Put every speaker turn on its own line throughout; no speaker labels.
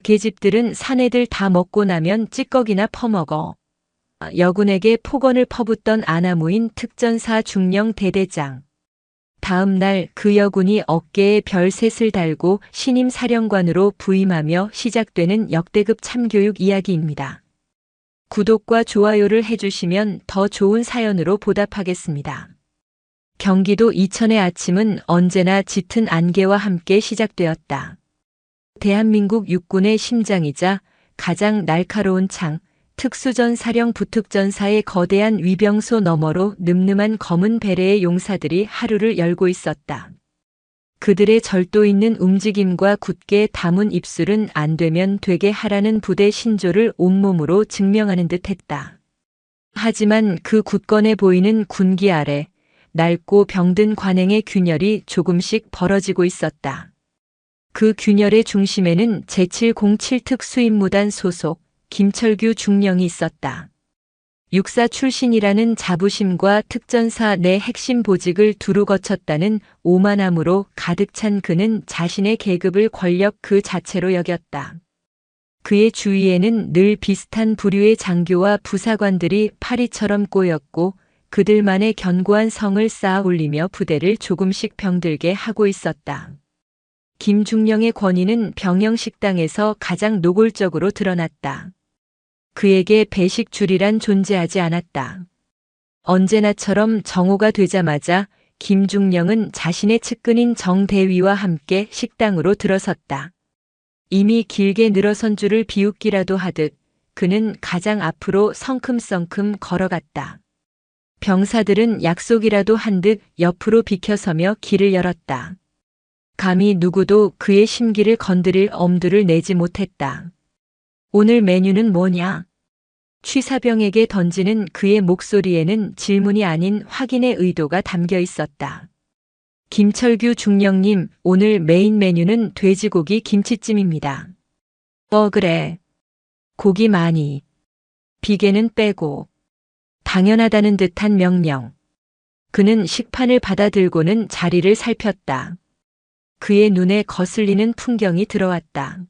계집들은 사내들 다 먹고 나면 찌꺼기나 퍼먹어. 여군에게 폭언을 퍼붓던 아나무인 특전사 중령 대대장. 다음 날 그 여군이 어깨에 별셋을 달고 신임 사령관으로 부임하며 시작되는 역대급 참교육 이야기입니다. 구독과 좋아요를 해주시면 더 좋은 사연으로 보답하겠습니다. 경기도 이천의 아침은 언제나 짙은 안개와 함께 시작되었다. 대한민국 육군의 심장이자 가장 날카로운 창, 특수전사령 부특전사의 거대한 위병소 너머로 늠름한 검은 베레의 용사들이 하루를 열고 있었다. 그들의 절도 있는 움직임과 굳게 담은 입술은 안 되면 되게 하라는 부대 신조를 온몸으로 증명하는 듯했다. 하지만 그 굳건해 보이는 군기 아래 낡고 병든 관행의 균열이 조금씩 벌어지고 있었다. 그 균열의 중심에는 제707 특수임무단 소속 김철규 중령이 있었다. 육사 출신이라는 자부심과 특전사 내 핵심 보직을 두루 거쳤다는 오만함으로 가득 찬 그는 자신의 계급을 권력 그 자체로 여겼다. 그의 주위에는 늘 비슷한 부류의 장교와 부사관들이 파리처럼 꼬였고 그들만의 견고한 성을 쌓아 올리며 부대를 조금씩 병들게 하고 있었다. 김중령의 권위는 병영식당에서 가장 노골적으로 드러났다. 그에게 배식줄이란 존재하지 않았다. 언제나처럼 정오가 되자마자 김중령은 자신의 측근인 정대위와 함께 식당으로 들어섰다. 이미 길게 늘어선 줄을 비웃기라도 하듯 그는 가장 앞으로 성큼성큼 걸어갔다. 병사들은 약속이라도 한 듯 옆으로 비켜서며 길을 열었다. 감히 누구도 그의 심기를 건드릴 엄두를 내지 못했다. 오늘 메뉴는 뭐냐? 취사병에게 던지는 그의 목소리에는 질문이 아닌 확인의 의도가 담겨 있었다. 김철규 중령님, 오늘 메인 메뉴는 돼지고기 김치찜입니다. 그래. 고기 많이. 비계는 빼고. 당연하다는 듯한 명령. 그는 식판을 받아들고는 자리를 살폈다. 그의 눈에 거슬리는 풍경이 들어왔다.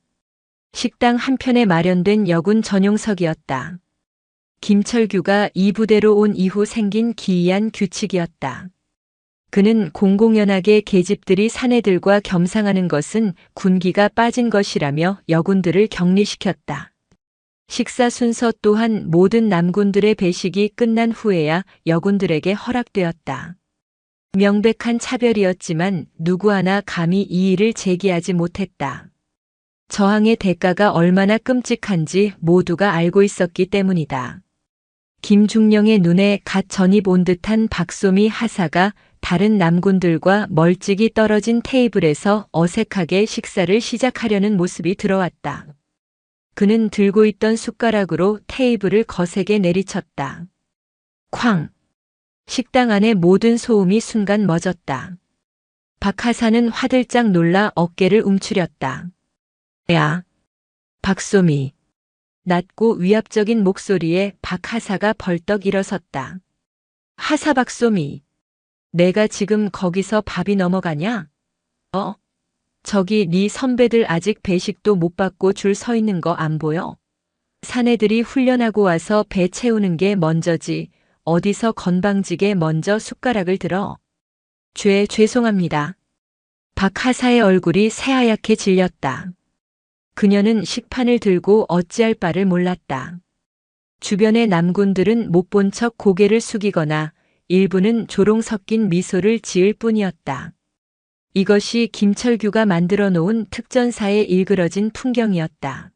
식당 한편에 마련된 여군 전용석이었다. 김철규가 이 부대로 온 이후 생긴 기이한 규칙이었다. 그는 공공연하게 계집들이 사내들과 겸상하는 것은 군기가 빠진 것이라며 여군들을 격리시켰다. 식사 순서 또한 모든 남군들의 배식이 끝난 후에야 여군들에게 허락되었다. 명백한 차별이었지만 누구 하나 감히 이 일을 제기하지 못했다. 저항의 대가가 얼마나 끔찍한지 모두가 알고 있었기 때문이다. 김중령의 눈에 갓 전입 온 듯한 박소미 하사가 다른 남군들과 멀찍이 떨어진 테이블에서 어색하게 식사를 시작하려는 모습이 들어왔다. 그는 들고 있던 숟가락으로 테이블을 거세게 내리쳤다. 쾅! 식당 안의 모든 소음이 순간 멎었다. 박 하사는 화들짝 놀라 어깨를 움츠렸다. 야! 박소미! 낮고 위압적인 목소리에 박 하사가 벌떡 일어섰다. 하사 박소미! 내가 지금 거기서 밥이 넘어가냐? 저기 네 선배들 아직 배식도 못 받고 줄 서 있는 거 안 보여? 사내들이 훈련하고 와서 배 채우는 게 먼저지 어디서 건방지게 먼저 숟가락을 들어. 죄송합니다. 박 하사의 얼굴이 새하얗게 질렸다. 그녀는 식판을 들고 어찌할 바를 몰랐다. 주변의 남군들은 못 본 척 고개를 숙이거나 일부는 조롱 섞인 미소를 지을 뿐이었다. 이것이 김철규가 만들어 놓은 특전사의 일그러진 풍경이었다.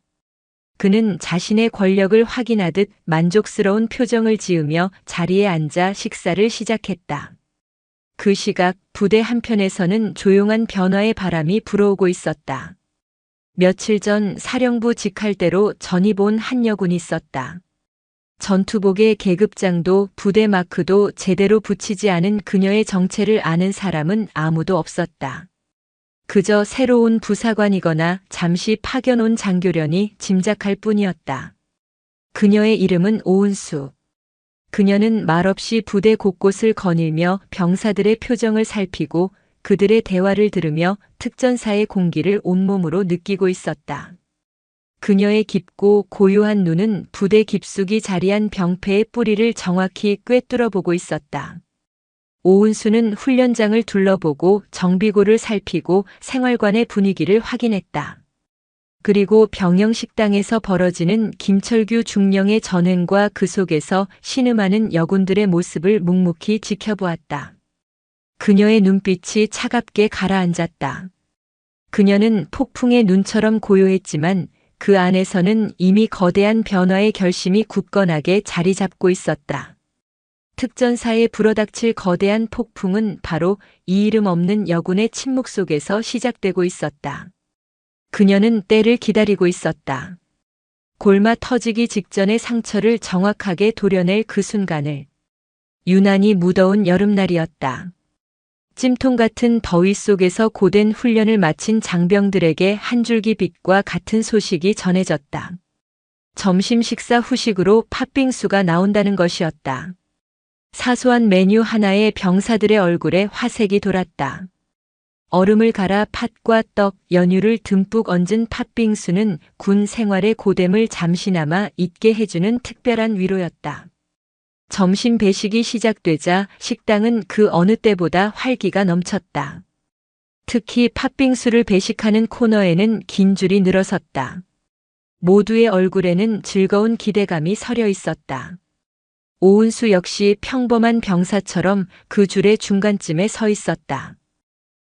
그는 자신의 권력을 확인하듯 만족스러운 표정을 지으며 자리에 앉아 식사를 시작했다. 그 시각 부대 한편에서는 조용한 변화의 바람이 불어오고 있었다. 며칠 전 사령부 직할대로 전입 온 한 여군이 있었다. 전투복의 계급장도 부대 마크도 제대로 붙이지 않은 그녀의 정체를 아는 사람은 아무도 없었다. 그저 새로운 부사관이거나 잠시 파견 온 장교련이 짐작할 뿐이었다. 그녀의 이름은 오은수. 그녀는 말없이 부대 곳곳을 거닐며 병사들의 표정을 살피고 그들의 대화를 들으며 특전사의 공기를 온몸으로 느끼고 있었다. 그녀의 깊고 고요한 눈은 부대 깊숙이 자리한 병폐의 뿌리를 정확히 꿰뚫어 보고 있었다. 오은수는 훈련장을 둘러보고 정비고를 살피고 생활관의 분위기를 확인했다. 그리고 병영식당에서 벌어지는 김철규 중령의 전횡과 그 속에서 신음하는 여군들의 모습을 묵묵히 지켜보았다. 그녀의 눈빛이 차갑게 가라앉았다. 그녀는 폭풍의 눈처럼 고요했지만 그 안에서는 이미 거대한 변화의 결심이 굳건하게 자리 잡고 있었다. 특전사에 불어닥칠 거대한 폭풍은 바로 이 이름 없는 여군의 침묵 속에서 시작되고 있었다. 그녀는 때를 기다리고 있었다. 골마 터지기 직전의 상처를 정확하게 도려낼 그 순간을. 유난히 무더운 여름날이었다. 찜통 같은 더위 속에서 고된 훈련을 마친 장병들에게 한 줄기 빛과 같은 소식이 전해졌다. 점심 식사 후식으로 팥빙수가 나온다는 것이었다. 사소한 메뉴 하나에 병사들의 얼굴에 화색이 돌았다. 얼음을 갈아 팥과 떡, 연유를 듬뿍 얹은 팥빙수는 군 생활의 고됨을 잠시나마 잊게 해주는 특별한 위로였다. 점심 배식이 시작되자 식당은 그 어느 때보다 활기가 넘쳤다. 특히 팥빙수를 배식하는 코너에는 긴 줄이 늘어섰다. 모두의 얼굴에는 즐거운 기대감이 서려 있었다. 오은수 역시 평범한 병사처럼 그 줄의 중간쯤에 서 있었다.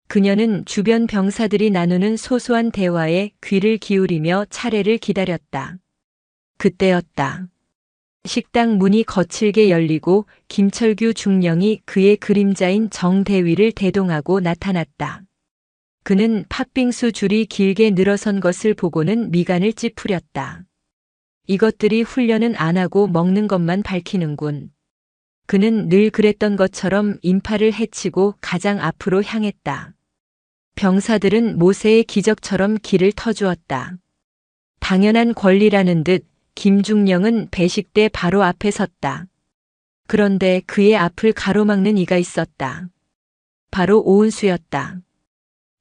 그녀는 주변 병사들이 나누는 소소한 대화에 귀를 기울이며 차례를 기다렸다. 그때였다. 식당 문이 거칠게 열리고 김철규 중령이 그의 그림자인 정대위를 대동하고 나타났다. 그는 팥빙수 줄이 길게 늘어선 것을 보고는 미간을 찌푸렸다. 이것들이 훈련은 안 하고 먹는 것만 밝히는군. 그는 늘 그랬던 것처럼 인파를 해치고 가장 앞으로 향했다. 병사들은 모세의 기적처럼 길을 터주었다. 당연한 권리라는 듯 김중령은 배식대 바로 앞에 섰다. 그런데 그의 앞을 가로막는 이가 있었다. 바로 오은수였다.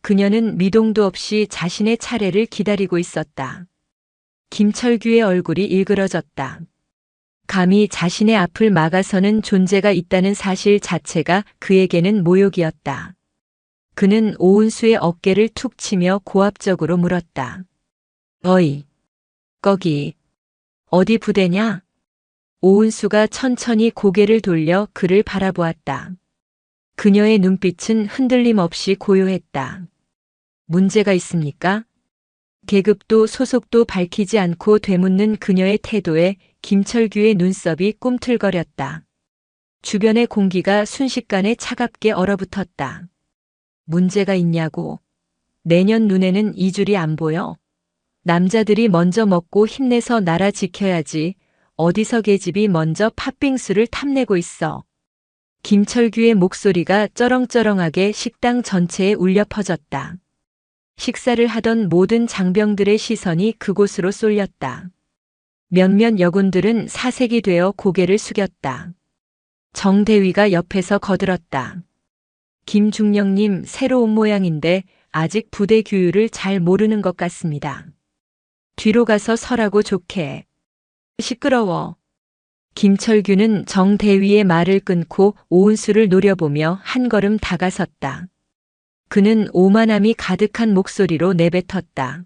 그녀는 미동도 없이 자신의 차례를 기다리고 있었다. 김철규의 얼굴이 일그러졌다. 감히 자신의 앞을 막아서는 존재가 있다는 사실 자체가 그에게는 모욕이었다. 그는 오은수의 어깨를 툭 치며 고압적으로 물었다. 어이, 거기, 어디 부대냐? 오은수가 천천히 고개를 돌려 그를 바라보았다. 그녀의 눈빛은 흔들림 없이 고요했다. 문제가 있습니까? 계급도 소속도 밝히지 않고 되묻는 그녀의 태도에 김철규의 눈썹이 꿈틀거렸다. 주변의 공기가 순식간에 차갑게 얼어붙었다. 문제가 있냐고. 내년 눈에는 이 줄이 안 보여. 남자들이 먼저 먹고 힘내서 나라 지켜야지. 어디서 계집이 먼저 팥빙수를 탐내고 있어. 김철규의 목소리가 쩌렁쩌렁하게 식당 전체에 울려 퍼졌다. 식사를 하던 모든 장병들의 시선이 그곳으로 쏠렸다. 몇몇 여군들은 사색이 되어 고개를 숙였다. 정대위가 옆에서 거들었다. 김중령님 새로 온 모양인데 아직 부대 규율을 잘 모르는 것 같습니다. 뒤로 가서 서라고 좋게. 시끄러워. 김철규는 정대위의 말을 끊고 오은수를 노려보며 한 걸음 다가섰다. 그는 오만함이 가득한 목소리로 내뱉었다.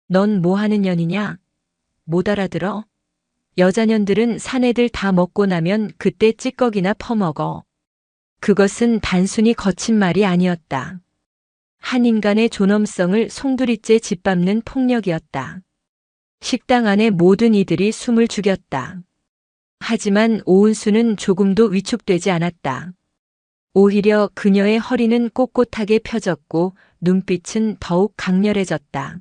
넌 뭐 하는 년이냐? 못 알아들어? 여자년들은 사내들 다 먹고 나면 그때 찌꺼기나 퍼먹어. 그것은 단순히 거친 말이 아니었다. 한 인간의 존엄성을 송두리째 짓밟는 폭력이었다. 식당 안의 모든 이들이 숨을 죽였다. 하지만 오은수는 조금도 위축되지 않았다. 오히려 그녀의 허리는 꼿꼿하게 펴졌고 눈빛은 더욱 강렬해졌다.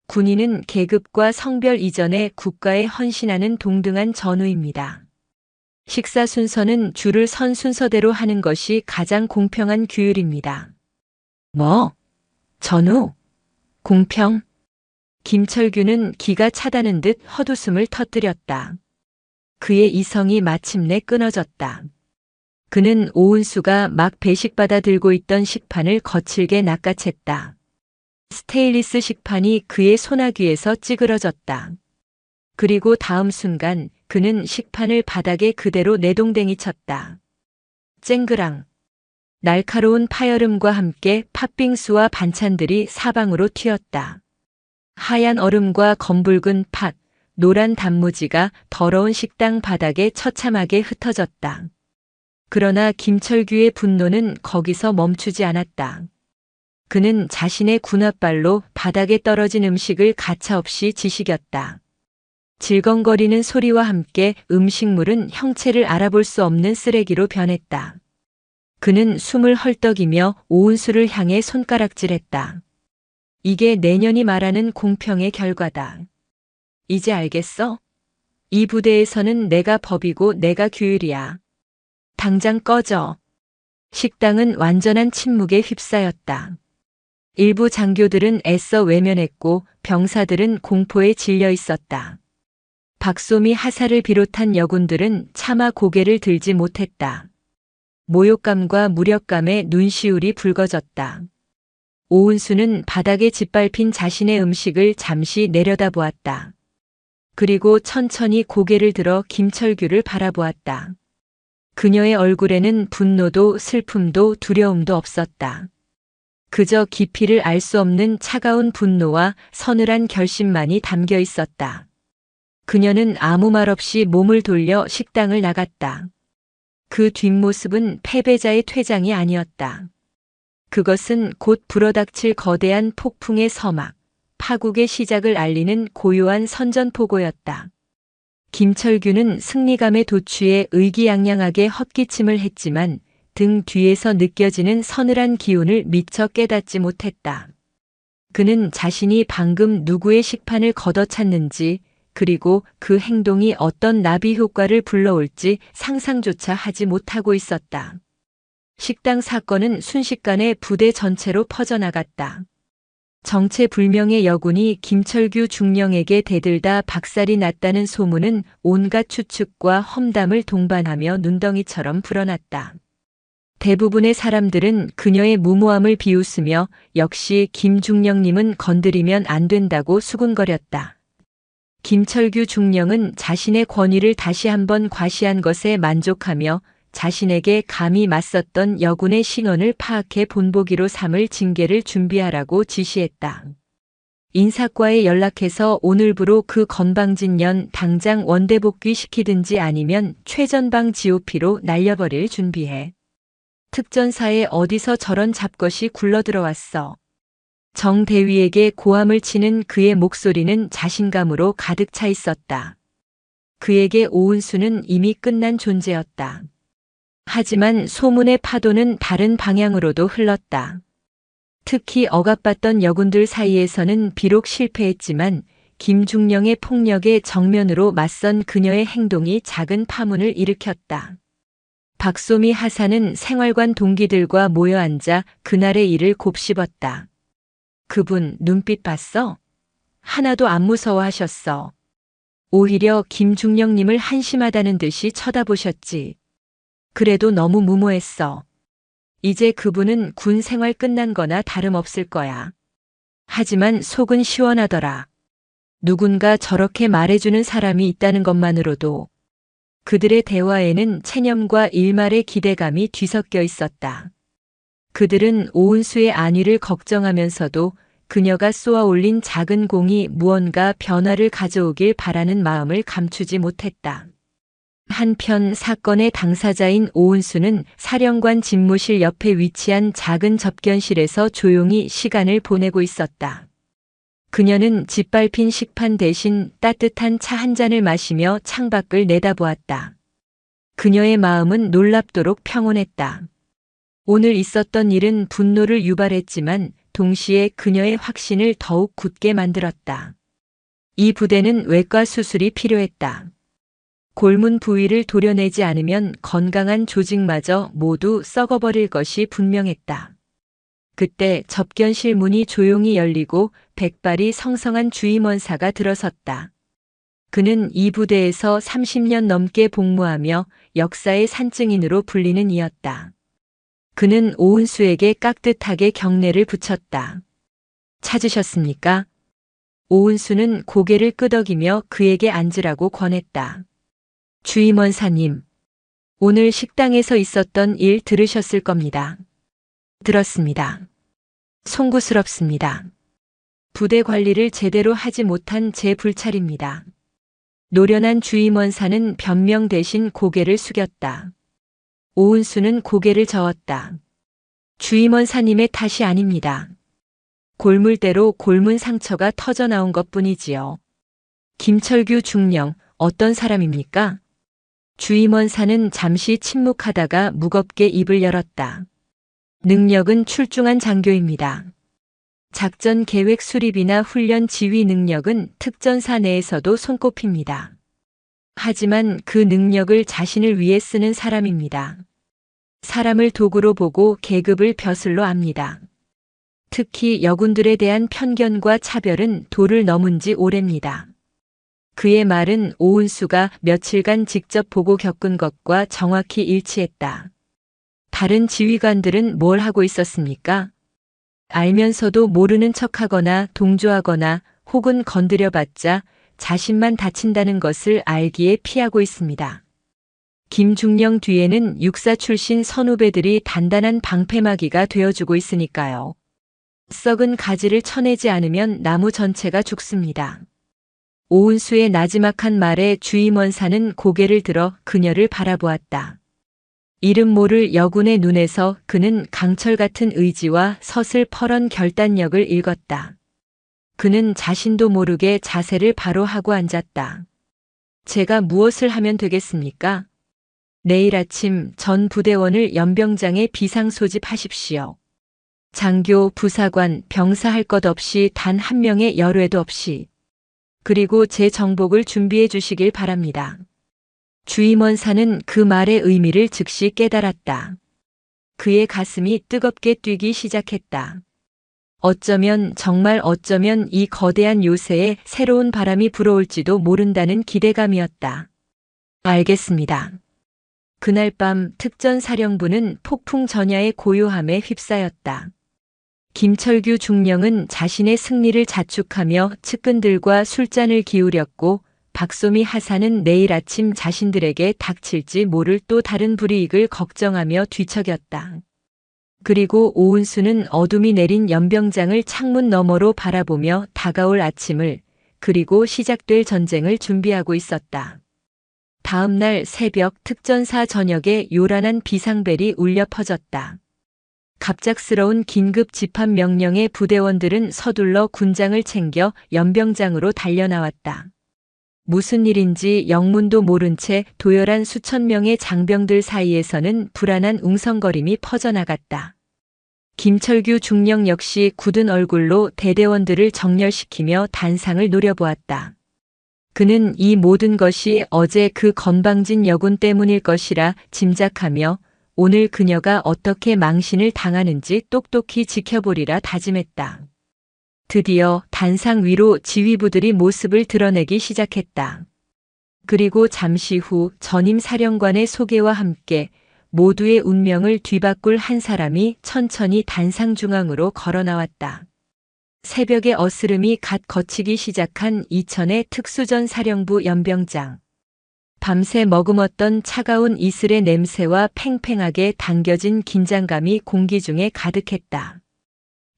군인은 계급과 성별 이전에 국가에 헌신하는 동등한 전우입니다. 식사 순서는 줄을 선 순서대로 하는 것이 가장 공평한 규율입니다. 뭐? 전우? 공평? 김철규는 기가 차다는 듯 헛웃음을 터뜨렸다. 그의 이성이 마침내 끊어졌다. 그는 오은수가 막 배식받아 들고 있던 식판을 거칠게 낚아챘다. 스테인리스 식판이 그의 소나귀에서 찌그러졌다. 그리고 다음 순간 그는 식판을 바닥에 그대로 내동댕이 쳤다. 쨍그랑. 날카로운 파열음과 함께 팥빙수와 반찬들이 사방으로 튀었다. 하얀 얼음과 검붉은 팥, 노란 단무지가 더러운 식당 바닥에 처참하게 흩어졌다. 그러나 김철규의 분노는 거기서 멈추지 않았다. 그는 자신의 군홧발로 바닥에 떨어진 음식을 가차없이 지식였다. 질겅거리는 소리와 함께 음식물은 형체를 알아볼 수 없는 쓰레기로 변했다. 그는 숨을 헐떡이며 오은수를 향해 손가락질했다. 이게 내년이 말하는 공평의 결과다. 이제 알겠어? 이 부대에서는 내가 법이고 내가 규율이야. 당장 꺼져. 식당은 완전한 침묵에 휩싸였다. 일부 장교들은 애써 외면했고 병사들은 공포에 질려 있었다. 박소미 하사를 비롯한 여군들은 차마 고개를 들지 못했다. 모욕감과 무력감에 눈시울이 붉어졌다. 오은수는 바닥에 짓밟힌 자신의 음식을 잠시 내려다보았다. 그리고 천천히 고개를 들어 김철규를 바라보았다. 그녀의 얼굴에는 분노도 슬픔도 두려움도 없었다. 그저 깊이를 알 수 없는 차가운 분노와 서늘한 결심만이 담겨 있었다. 그녀는 아무 말 없이 몸을 돌려 식당을 나갔다. 그 뒷모습은 패배자의 퇴장이 아니었다. 그것은 곧 불어닥칠 거대한 폭풍의 서막, 파국의 시작을 알리는 고요한 선전포고였다. 김철규는 승리감에 도취해 의기양양하게 헛기침을 했지만 등 뒤에서 느껴지는 서늘한 기운을 미처 깨닫지 못했다. 그는 자신이 방금 누구의 식판을 걷어찼는지 그리고 그 행동이 어떤 나비 효과를 불러올지 상상조차 하지 못하고 있었다. 식당 사건은 순식간에 부대 전체로 퍼져나갔다. 정체불명의 여군이 김철규 중령에게 대들다 박살이 났다는 소문은 온갖 추측과 험담을 동반하며 눈덩이처럼 불어났다. 대부분의 사람들은 그녀의 무모함을 비웃으며 역시 김중령님은 건드리면 안 된다고 수군거렸다. 김철규 중령은 자신의 권위를 다시 한번 과시한 것에 만족하며 자신에게 감히 맞섰던 여군의 신원을 파악해 본보기로 삼을 징계를 준비하라고 지시했다. 인사과에 연락해서 오늘부로 그 건방진 년 당장 원대 복귀시키든지 아니면 최전방 GOP로 날려버릴 준비해. 특전사에 어디서 저런 잡것이 굴러들어왔어. 정 대위에게 고함을 치는 그의 목소리는 자신감으로 가득 차 있었다. 그에게 오은수는 이미 끝난 존재였다. 하지만 소문의 파도는 다른 방향으로도 흘렀다. 특히 억압받던 여군들 사이에서는 비록 실패했지만 김중령의 폭력에 정면으로 맞선 그녀의 행동이 작은 파문을 일으켰다. 박소미 하사는 생활관 동기들과 모여 앉아 그날의 일을 곱씹었다. 그분 눈빛 봤어? 하나도 안 무서워하셨어. 오히려 김중령님을 한심하다는 듯이 쳐다보셨지. 그래도 너무 무모했어. 이제 그분은 군 생활 끝난 거나 다름없을 거야. 하지만 속은 시원하더라. 누군가 저렇게 말해주는 사람이 있다는 것만으로도. 그들의 대화에는 체념과 일말의 기대감이 뒤섞여 있었다. 그들은 오은수의 안위를 걱정하면서도 그녀가 쏘아 올린 작은 공이 무언가 변화를 가져오길 바라는 마음을 감추지 못했다. 한편 사건의 당사자인 오은수는 사령관 집무실 옆에 위치한 작은 접견실에서 조용히 시간을 보내고 있었다. 그녀는 짓밟힌 식판 대신 따뜻한 차 한 잔을 마시며 창밖을 내다보았다. 그녀의 마음은 놀랍도록 평온했다. 오늘 있었던 일은 분노를 유발했지만 동시에 그녀의 확신을 더욱 굳게 만들었다. 이 부대는 외과 수술이 필요했다. 골문 부위를 도려내지 않으면 건강한 조직마저 모두 썩어버릴 것이 분명했다. 그때 접견실 문이 조용히 열리고 백발이 성성한 주임원사가 들어섰다. 그는 이 부대에서 30년 넘게 복무하며 역사의 산증인으로 불리는 이였다. 그는 오은수에게 깍듯하게 경례를 붙였다. 찾으셨습니까? 오은수는 고개를 끄덕이며 그에게 앉으라고 권했다. 주임원사님, 오늘 식당에서 있었던 일 들으셨을 겁니다. 들었습니다. 송구스럽습니다. 부대 관리를 제대로 하지 못한 제 불찰입니다. 노련한 주임원사는 변명 대신 고개를 숙였다. 오은수는 고개를 저었다. 주임원사님의 탓이 아닙니다. 골물대로 골문 상처가 터져 나온 것뿐이지요. 김철규 중령, 어떤 사람입니까? 주임원사는 잠시 침묵하다가 무겁게 입을 열었다. 능력은 출중한 장교입니다. 작전 계획 수립이나 훈련 지휘 능력은 특전사 내에서도 손꼽힙니다. 하지만 그 능력을 자신을 위해 쓰는 사람입니다. 사람을 도구로 보고 계급을 벼슬로 압니다. 특히 여군들에 대한 편견과 차별은 도를 넘은 지 오래입니다. 그의 말은 오은수가 며칠간 직접 보고 겪은 것과 정확히 일치했다. 다른 지휘관들은 뭘 하고 있었습니까? 알면서도 모르는 척하거나 동조하거나 혹은 건드려봤자 자신만 다친다는 것을 알기에 피하고 있습니다. 김중령 뒤에는 육사 출신 선후배들이 단단한 방패막이가 되어주고 있으니까요. 썩은 가지를 쳐내지 않으면 나무 전체가 죽습니다. 오은수의 나지막한 말에 주임원사는 고개를 들어 그녀를 바라보았다. 이름 모를 여군의 눈에서 그는 강철 같은 의지와 서슬퍼런 결단력을 읽었다. 그는 자신도 모르게 자세를 바로 하고 앉았다. 제가 무엇을 하면 되겠습니까? 내일 아침 전 부대원을 연병장에 비상 소집하십시오. 장교, 부사관, 병사 할 것 없이 단 한 명의 열외도 없이. 그리고 제 정복을 준비해 주시길 바랍니다. 주임원사는 그 말의 의미를 즉시 깨달았다. 그의 가슴이 뜨겁게 뛰기 시작했다. 어쩌면 정말 어쩌면 이 거대한 요새에 새로운 바람이 불어올지도 모른다는 기대감이었다. 알겠습니다. 그날 밤 특전사령부는 폭풍 전야의 고요함에 휩싸였다. 김철규 중령은 자신의 승리를 자축하며 측근들과 술잔을 기울였고 박소미 하사는 내일 아침 자신들에게 닥칠지 모를 또 다른 불이익을 걱정하며 뒤척였다. 그리고 오은수는 어둠이 내린 연병장을 창문 너머로 바라보며 다가올 아침을 그리고 시작될 전쟁을 준비하고 있었다. 다음 날 새벽 특전사 전역에 요란한 비상벨이 울려 퍼졌다. 갑작스러운 긴급 집합 명령에 부대원들은 서둘러 군장을 챙겨 연병장으로 달려나왔다. 무슨 일인지 영문도 모른 채 도열한 수천 명의 장병들 사이에서는 불안한 웅성거림이 퍼져나갔다. 김철규 중령 역시 굳은 얼굴로 대대원들을 정렬시키며 단상을 노려보았다. 그는 이 모든 것이 어제 그 건방진 여군 때문일 것이라 짐작하며 오늘 그녀가 어떻게 망신을 당하는지 똑똑히 지켜보리라 다짐했다. 드디어 단상 위로 지휘부들이 모습을 드러내기 시작했다. 그리고 잠시 후 전임 사령관의 소개와 함께 모두의 운명을 뒤바꿀 한 사람이 천천히 단상 중앙으로 걸어 나왔다. 새벽의 어스름이 갓 걷히기 시작한 이천의 특수전 사령부 연병장. 밤새 머금었던 차가운 이슬의 냄새와 팽팽하게 당겨진 긴장감이 공기 중에 가득했다.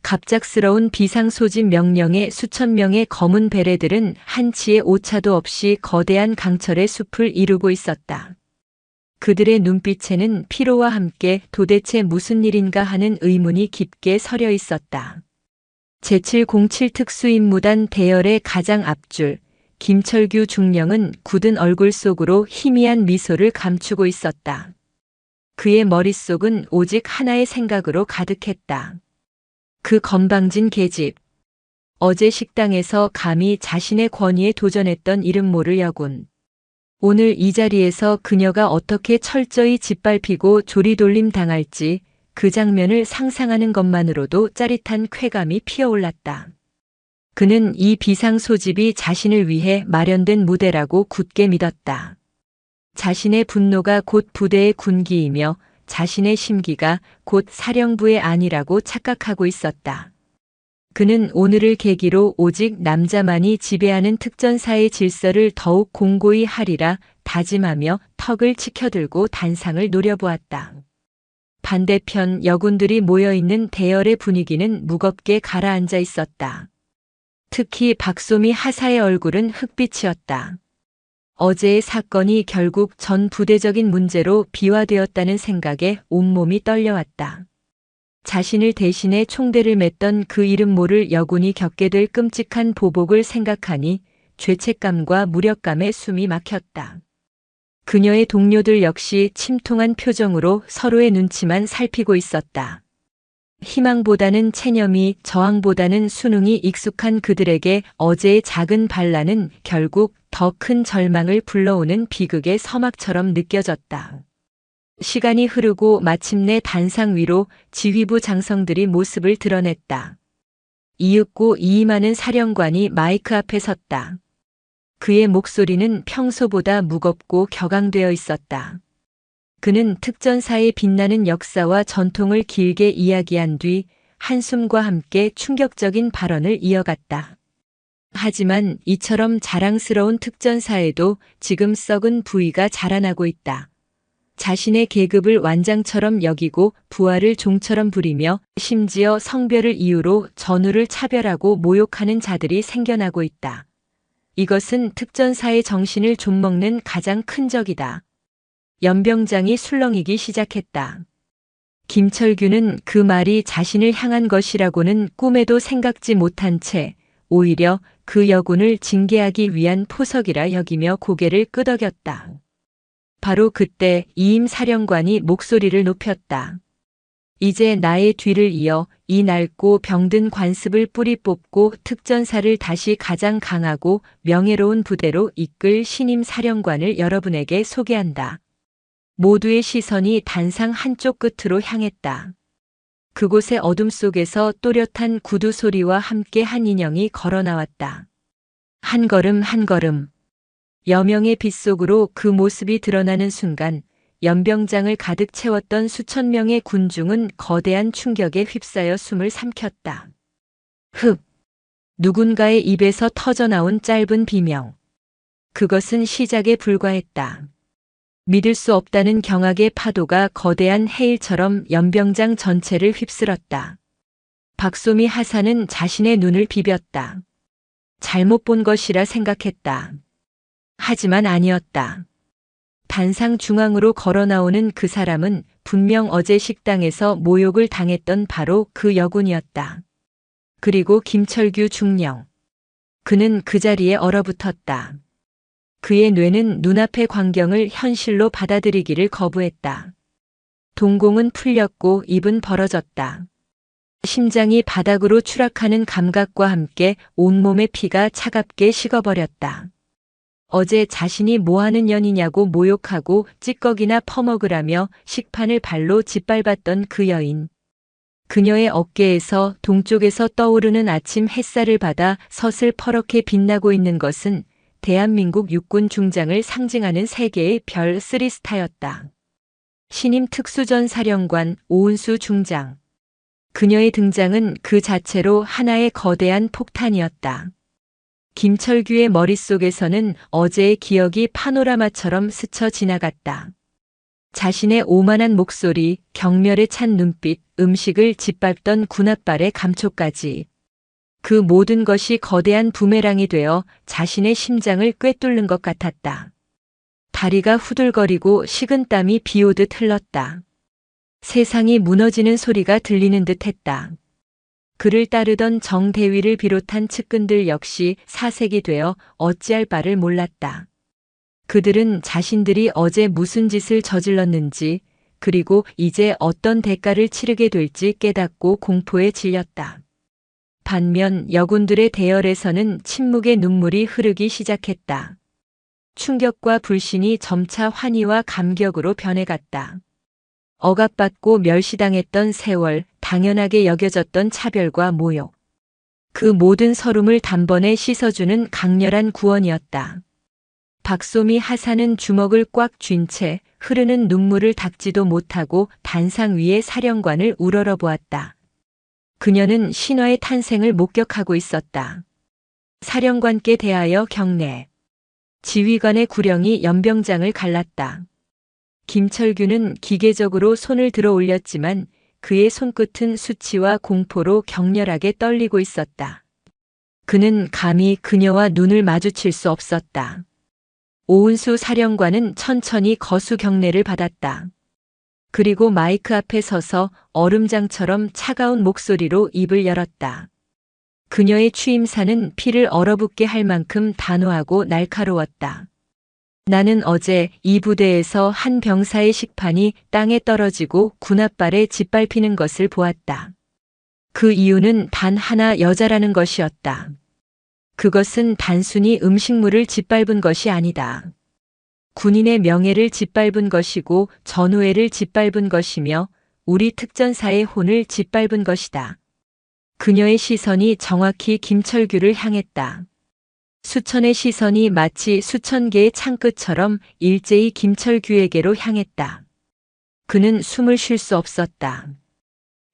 갑작스러운 비상소집 명령에 수천 명의 검은 베레들은 한치의 오차도 없이 거대한 강철의 숲을 이루고 있었다. 그들의 눈빛에는 피로와 함께 도대체 무슨 일인가 하는 의문이 깊게 서려 있었다. 제707 특수임무단 대열의 가장 앞줄 김철규 중령은 굳은 얼굴 속으로 희미한 미소를 감추고 있었다. 그의 머릿속은 오직 하나의 생각으로 가득했다. 그 건방진 계집. 어제 식당에서 감히 자신의 권위에 도전했던 이름 모를 여군. 오늘 이 자리에서 그녀가 어떻게 철저히 짓밟히고 조리돌림 당할지 그 장면을 상상하는 것만으로도 짜릿한 쾌감이 피어올랐다. 그는 이 비상 소집이 자신을 위해 마련된 무대라고 굳게 믿었다. 자신의 분노가 곧 부대의 군기이며 자신의 심기가 곧 사령부의 안이라고 착각하고 있었다. 그는 오늘을 계기로 오직 남자만이 지배하는 특전사의 질서를 더욱 공고히 하리라 다짐하며 턱을 치켜들고 단상을 노려보았다. 반대편 여군들이 모여있는 대열의 분위기는 무겁게 가라앉아 있었다. 특히 박소미 하사의 얼굴은 흑빛이었다. 어제의 사건이 결국 전 부대적인 문제로 비화되었다는 생각에 온몸이 떨려왔다. 자신을 대신해 총대를 맸던 그 이름 모를 여군이 겪게 될 끔찍한 보복을 생각하니 죄책감과 무력감에 숨이 막혔다. 그녀의 동료들 역시 침통한 표정으로 서로의 눈치만 살피고 있었다. 희망보다는 체념이, 저항보다는 순응이 익숙한 그들에게 어제의 작은 반란은 결국 더 큰 절망을 불러오는 비극의 서막처럼 느껴졌다. 시간이 흐르고 마침내 단상 위로 지휘부 장성들이 모습을 드러냈다. 이윽고 이임하는 사령관이 마이크 앞에 섰다. 그의 목소리는 평소보다 무겁고 격앙되어 있었다. 그는 특전사의 빛나는 역사와 전통을 길게 이야기한 뒤 한숨과 함께 충격적인 발언을 이어갔다. 하지만 이처럼 자랑스러운 특전사에도 지금 썩은 부위가 자라나고 있다. 자신의 계급을 완장처럼 여기고 부하를 종처럼 부리며 심지어 성별을 이유로 전우를 차별하고 모욕하는 자들이 생겨나고 있다. 이것은 특전사의 정신을 좀먹는 가장 큰 적이다. 연병장이 술렁이기 시작했다. 김철규는 그 말이 자신을 향한 것이라고는 꿈에도 생각지 못한 채 오히려 그 여군을 징계하기 위한 포석이라 여기며 고개를 끄덕였다. 바로 그때 이임 사령관이 목소리를 높였다. 이제 나의 뒤를 이어 이 낡고 병든 관습을 뿌리 뽑고 특전사를 다시 가장 강하고 명예로운 부대로 이끌 신임 사령관을 여러분에게 소개한다. 모두의 시선이 단상 한쪽 끝으로 향했다. 그곳의 어둠 속에서 또렷한 구두 소리와 함께 한 인형이 걸어 나왔다. 한 걸음 한 걸음. 여명의 빛 속으로 그 모습이 드러나는 순간 연병장을 가득 채웠던 수천 명의 군중은 거대한 충격에 휩싸여 숨을 삼켰다. 흡! 누군가의 입에서 터져나온 짧은 비명. 그것은 시작에 불과했다. 믿을 수 없다는 경악의 파도가 거대한 해일처럼 연병장 전체를 휩쓸었다. 박소미 하사는 자신의 눈을 비볐다. 잘못 본 것이라 생각했다. 하지만 아니었다. 단상 중앙으로 걸어 나오는 그 사람은 분명 어제 식당에서 모욕을 당했던 바로 그 여군이었다. 그리고 김철규 중령. 그는 그 자리에 얼어붙었다. 그의 뇌는 눈앞의 광경을 현실로 받아들이기를 거부했다. 동공은 풀렸고 입은 벌어졌다. 심장이 바닥으로 추락하는 감각과 함께 온몸의 피가 차갑게 식어버렸다. 어제 자신이 뭐하는 년이냐고 모욕하고 찌꺼기나 퍼먹으라며 식판을 발로 짓밟았던 그 여인. 그녀의 어깨에서 동쪽에서 떠오르는 아침 햇살을 받아 서슬퍼렇게 빛나고 있는 것은 대한민국 육군 중장을 상징하는 세 개의 별 3스타였다. 신임 특수전 사령관 오은수 중장. 그녀의 등장은 그 자체로 하나의 거대한 폭탄이었다. 김철규의 머릿속에서는 어제의 기억이 파노라마처럼 스쳐 지나갔다. 자신의 오만한 목소리, 경멸에 찬 눈빛, 음식을 짓밟던 군홧발의 감촉까지. 그 모든 것이 거대한 부메랑이 되어 자신의 심장을 꿰뚫는 것 같았다. 다리가 후들거리고 식은땀이 비오듯 흘렀다. 세상이 무너지는 소리가 들리는 듯 했다. 그를 따르던 정대위를 비롯한 측근들 역시 사색이 되어 어찌할 바를 몰랐다. 그들은 자신들이 어제 무슨 짓을 저질렀는지, 그리고 이제 어떤 대가를 치르게 될지 깨닫고 공포에 질렸다. 반면 여군들의 대열에서는 침묵의 눈물이 흐르기 시작했다. 충격과 불신이 점차 환희와 감격으로 변해갔다. 억압받고 멸시당했던 세월, 당연하게 여겨졌던 차별과 모욕. 그 모든 서름을 단번에 씻어주는 강렬한 구원이었다. 박소미 하사는 주먹을 꽉 쥔 채 흐르는 눈물을 닦지도 못하고 단상 위의 사령관을 우러러보았다. 그녀는 신화의 탄생을 목격하고 있었다. 사령관께 대하여 경례. 지휘관의 구령이 연병장을 갈랐다. 김철규는 기계적으로 손을 들어 올렸지만 그의 손끝은 수치와 공포로 격렬하게 떨리고 있었다. 그는 감히 그녀와 눈을 마주칠 수 없었다. 오은수 사령관은 천천히 거수 경례를 받았다. 그리고 마이크 앞에 서서 얼음장처럼 차가운 목소리로 입을 열었다. 그녀의 취임사는 피를 얼어붙게 할 만큼 단호하고 날카로웠다. 나는 어제 이 부대에서 한 병사의 식판이 땅에 떨어지고 군홧발에 짓밟히는 것을 보았다. 그 이유는 단 하나 여자라는 것이었다. 그것은 단순히 음식물을 짓밟은 것이 아니다. 군인의 명예를 짓밟은 것이고 전우회를 짓밟은 것이며 우리 특전사의 혼을 짓밟은 것이다. 그녀의 시선이 정확히 김철규를 향했다. 수천의 시선이 마치 수천 개의 창끝처럼 일제히 김철규에게로 향했다. 그는 숨을 쉴 수 없었다.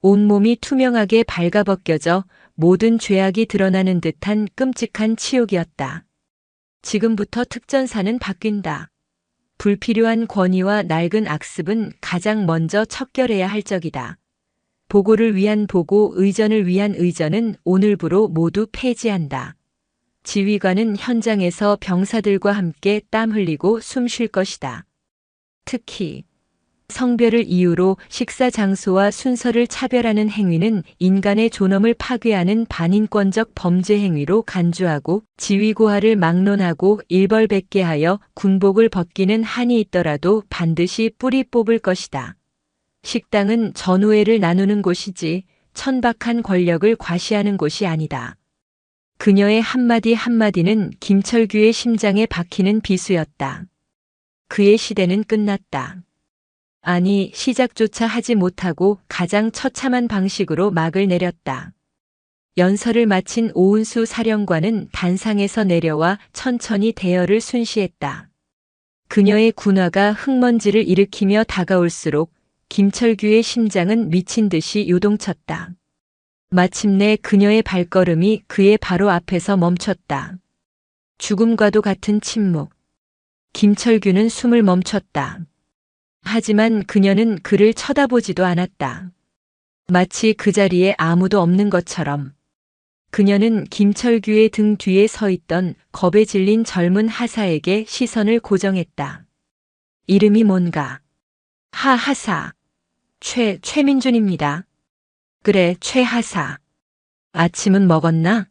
온몸이 투명하게 발가벗겨져 모든 죄악이 드러나는 듯한 끔찍한 치욕이었다. 지금부터 특전사는 바뀐다. 불필요한 권위와 낡은 악습은 가장 먼저 척결해야 할 적이다. 보고를 위한 보고, 의전을 위한 의전은 오늘부로 모두 폐지한다. 지휘관은 현장에서 병사들과 함께 땀 흘리고 숨 쉴 것이다. 특히 성별을 이유로 식사 장소와 순서를 차별하는 행위는 인간의 존엄을 파괴하는 반인권적 범죄 행위로 간주하고 지휘고하를 막론하고 일벌백계하여 군복을 벗기는 한이 있더라도 반드시 뿌리 뽑을 것이다. 식당은 전우회를 나누는 곳이지 천박한 권력을 과시하는 곳이 아니다. 그녀의 한마디 한마디는 김철규의 심장에 박히는 비수였다. 그의 시대는 끝났다. 아니, 시작조차 하지 못하고 가장 처참한 방식으로 막을 내렸다. 연설을 마친 오은수 사령관은 단상에서 내려와 천천히 대열을 순시했다. 그녀의 군화가 흙먼지를 일으키며 다가올수록 김철규의 심장은 미친 듯이 요동쳤다. 마침내 그녀의 발걸음이 그의 바로 앞에서 멈췄다. 죽음과도 같은 침묵. 김철규는 숨을 멈췄다. 하지만 그녀는 그를 쳐다보지도 않았다. 마치 그 자리에 아무도 없는 것처럼. 그녀는 김철규의 등 뒤에 서 있던 겁에 질린 젊은 하사에게 시선을 고정했다. 이름이 뭔가? 하사. 최민준입니다. 그래, 최하사. 아침은 먹었나?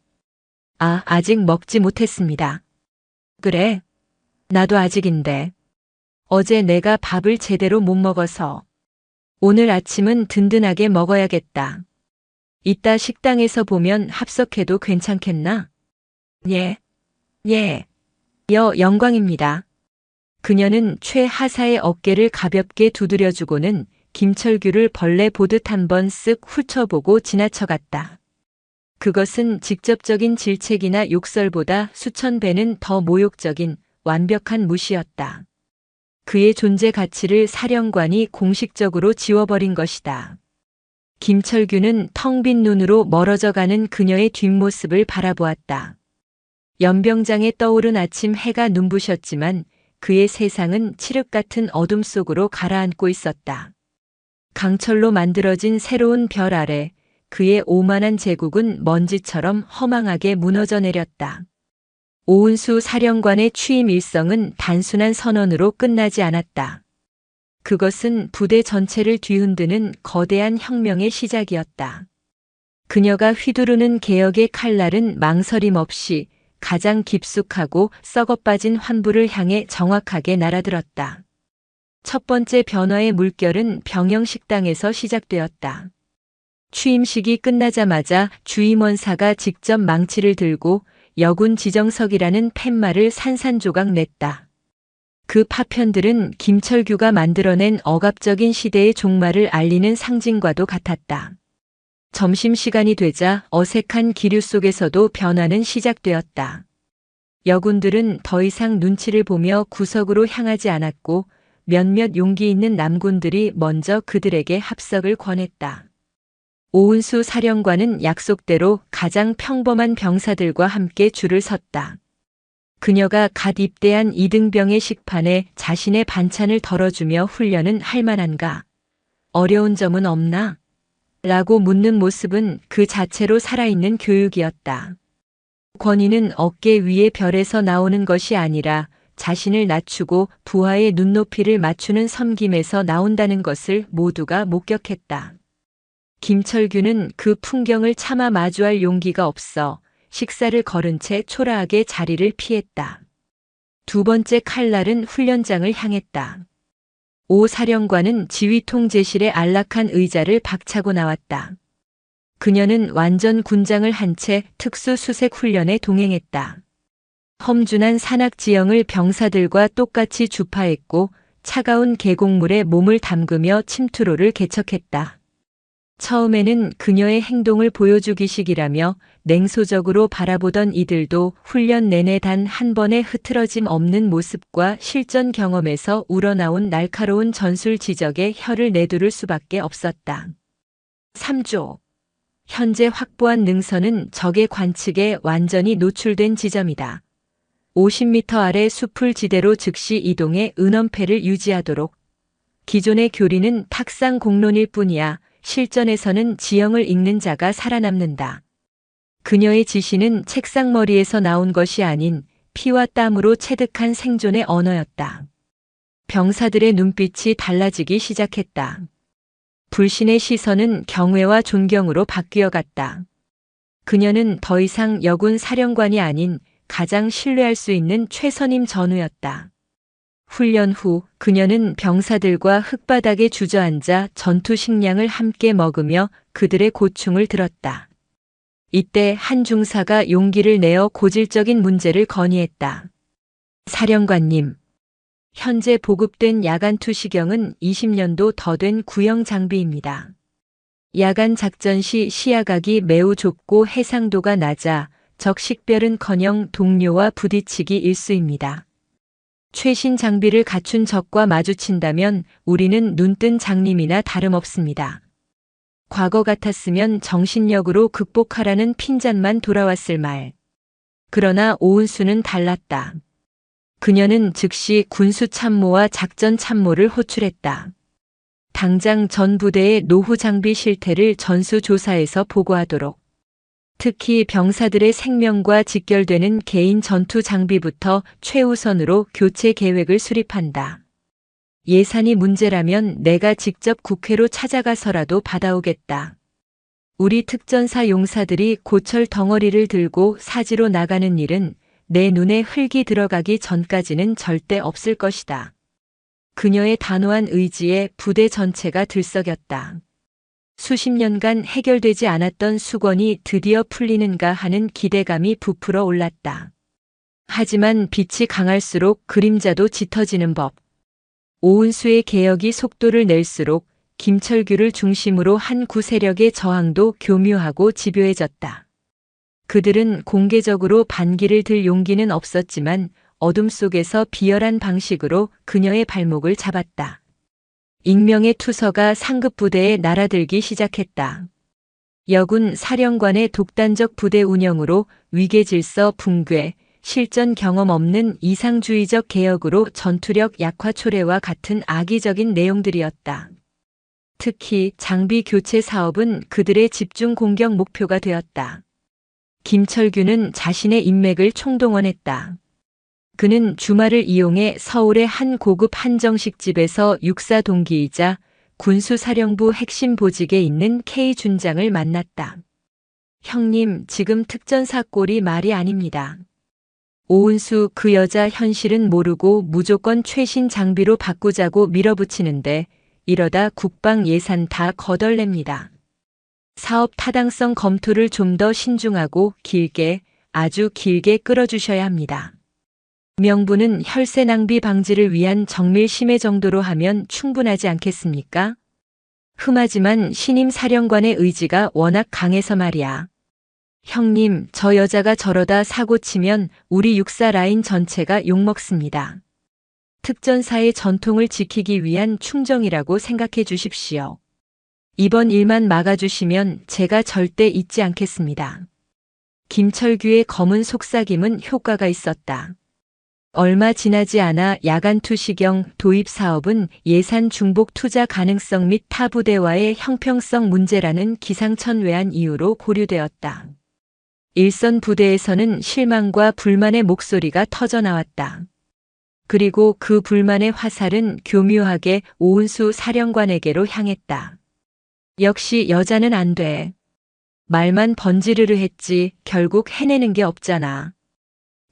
아직 먹지 못했습니다. 그래? 나도 아직인데. 어제 내가 밥을 제대로 못 먹어서. 오늘 아침은 든든하게 먹어야겠다. 이따 식당에서 보면 합석해도 괜찮겠나? 예. 영광입니다. 그녀는 최하사의 어깨를 가볍게 두드려주고는 김철규를 벌레 보듯 한번 쓱 훑어보고 지나쳐갔다. 그것은 직접적인 질책이나 욕설보다 수천 배는 더 모욕적인 완벽한 무시였다. 그의 존재 가치를 사령관이 공식적으로 지워버린 것이다. 김철규는 텅 빈 눈으로 멀어져가는 그녀의 뒷모습을 바라보았다. 연병장에 떠오른 아침 해가 눈부셨지만 그의 세상은 칠흑 같은 어둠 속으로 가라앉고 있었다. 강철로 만들어진 새로운 별 아래 그의 오만한 제국은 먼지처럼 허망하게 무너져 내렸다. 오은수 사령관의 취임 일성은 단순한 선언으로 끝나지 않았다. 그것은 부대 전체를 뒤흔드는 거대한 혁명의 시작이었다. 그녀가 휘두르는 개혁의 칼날은 망설임 없이 가장 깊숙하고 썩어빠진 환부를 향해 정확하게 날아들었다. 첫 번째 변화의 물결은 병영식당에서 시작되었다. 취임식이 끝나자마자 주임원사가 직접 망치를 들고 여군 지정석이라는 팻말을 산산조각 냈다. 그 파편들은 김철규가 만들어낸 억압적인 시대의 종말을 알리는 상징과도 같았다. 점심시간이 되자 어색한 기류 속에서도 변화는 시작되었다. 여군들은 더 이상 눈치를 보며 구석으로 향하지 않았고 몇몇 용기 있는 남군들이 먼저 그들에게 합석을 권했다. 오은수 사령관은 약속대로 가장 평범한 병사들과 함께 줄을 섰다. 그녀가 갓 입대한 이등병의 식판에 자신의 반찬을 덜어주며 훈련은 할 만한가? 어려운 점은 없나? 라고 묻는 모습은 그 자체로 살아있는 교육이었다. 권위는 어깨 위의 별에서 나오는 것이 아니라 자신을 낮추고 부하의 눈높이를 맞추는 섬김에서 나온다는 것을 모두가 목격했다. 김철규는 그 풍경을 차마 마주할 용기가 없어 식사를 거른 채 초라하게 자리를 피했다. 두 번째 칼날은 훈련장을 향했다. 오 사령관은 지휘통제실의 안락한 의자를 박차고 나왔다. 그녀는 완전 군장을 한 채 특수수색 훈련에 동행했다. 험준한 산악 지형을 병사들과 똑같이 주파했고 차가운 계곡물에 몸을 담그며 침투로를 개척했다. 처음에는 그녀의 행동을 보여주기식이라며 냉소적으로 바라보던 이들도 훈련 내내 단 한 번의 흐트러짐 없는 모습과 실전 경험에서 우러나온 날카로운 전술 지적에 혀를 내두를 수밖에 없었다. 3조. 현재 확보한 능선은 적의 관측에 완전히 노출된 지점이다. 50m 아래 숲을 지대로 즉시 이동해 은원패를 유지하도록. 기존의 교리는 탁상 공론일 뿐이야 실전에서는 지형을 읽는 자가 살아남는다. 그녀의 지시는 책상머리에서 나온 것이 아닌 피와 땀으로 체득한 생존의 언어였다. 병사들의 눈빛이 달라지기 시작했다. 불신의 시선은 경외와 존경으로 바뀌어갔다. 그녀는 더 이상 여군 사령관이 아닌 가장 신뢰할 수 있는 최선임 전우였다. 훈련 후 그녀는 병사들과 흙바닥에 주저앉아 전투 식량을 함께 먹으며 그들의 고충을 들었다. 이때 한 중사가 용기를 내어 고질적인 문제를 건의했다. 사령관님, 현재 보급된 야간 투시경은 20년도 더 된 구형 장비입니다. 야간 작전 시 시야각이 매우 좁고 해상도가 낮아 적 식별은커녕 동료와 부딪히기 일쑤입니다. 최신 장비를 갖춘 적과 마주친다면 우리는 눈뜬 장님이나 다름없습니다. 과거 같았으면 정신력으로 극복하라는 핀잔만 돌아왔을 말. 그러나 오은수는 달랐다. 그녀는 즉시 군수 참모와 작전 참모를 호출했다. 당장 전 부대의 노후 장비 실태를 전수조사해서 보고하도록. 특히 병사들의 생명과 직결되는 개인 전투 장비부터 최우선으로 교체 계획을 수립한다. 예산이 문제라면 내가 직접 국회로 찾아가서라도 받아오겠다. 우리 특전사 용사들이 고철 덩어리를 들고 사지로 나가는 일은 내 눈에 흙이 들어가기 전까지는 절대 없을 것이다. 그녀의 단호한 의지에 부대 전체가 들썩였다. 수십 년간 해결되지 않았던 수건이 드디어 풀리는가 하는 기대감이 부풀어 올랐다. 하지만 빛이 강할수록 그림자도 짙어지는 법. 오은수의 개혁이 속도를 낼수록 김철규를 중심으로 한 구세력의 저항도 교묘하고 집요해졌다. 그들은 공개적으로 반기를 들 용기는 없었지만 어둠 속에서 비열한 방식으로 그녀의 발목을 잡았다. 익명의 투서가 상급 부대에 날아들기 시작했다. 여군 사령관의 독단적 부대 운영으로 위계 질서 붕괴, 실전 경험 없는 이상주의적 개혁으로 전투력 약화 초래와 같은 악의적인 내용들이었다. 특히 장비 교체 사업은 그들의 집중 공격 목표가 되었다. 김철규는 자신의 인맥을 총동원했다. 그는 주말을 이용해 서울의 한 고급 한정식 집에서 육사 동기이자 군수사령부 핵심 보직에 있는 K 준장을 만났다. 형님, 지금 특전사 꼴이 말이 아닙니다. 오은수 그 여자 현실은 모르고 무조건 최신 장비로 바꾸자고 밀어붙이는데 이러다 국방 예산 다 거덜냅니다. 사업 타당성 검토를 좀 더 신중하고 길게, 아주 길게 끌어주셔야 합니다. 명분은 혈세 낭비 방지를 위한 정밀 심해 정도로 하면 충분하지 않겠습니까? 흠하지만 신임 사령관의 의지가 워낙 강해서 말이야. 형님, 저 여자가 저러다 사고 치면 우리 육사 라인 전체가 욕먹습니다. 특전사의 전통을 지키기 위한 충정이라고 생각해 주십시오. 이번 일만 막아주시면 제가 절대 잊지 않겠습니다. 김철규의 검은 속삭임은 효과가 있었다. 얼마 지나지 않아 야간 투시경 도입 사업은 예산 중복 투자 가능성 및 타 부대와의 형평성 문제라는 기상천외한 이유로 보류되었다. 일선 부대에서는 실망과 불만의 목소리가 터져나왔다. 그리고 그 불만의 화살은 교묘하게 오은수 사령관에게로 향했다. 역시 여자는 안 돼. 말만 번지르르 했지 결국 해내는 게 없잖아.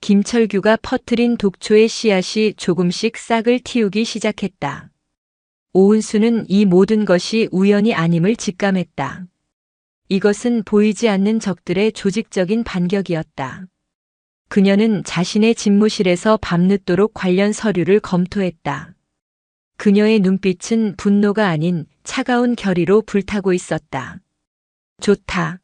김철규가 퍼뜨린 독초의 씨앗이 조금씩 싹을 틔우기 시작했다. 오은수는 이 모든 것이 우연이 아님을 직감했다. 이것은 보이지 않는 적들의 조직적인 반격이었다. 그녀는 자신의 집무실에서 밤늦도록 관련 서류를 검토했다. 그녀의 눈빛은 분노가 아닌 차가운 결의로 불타고 있었다. 좋다.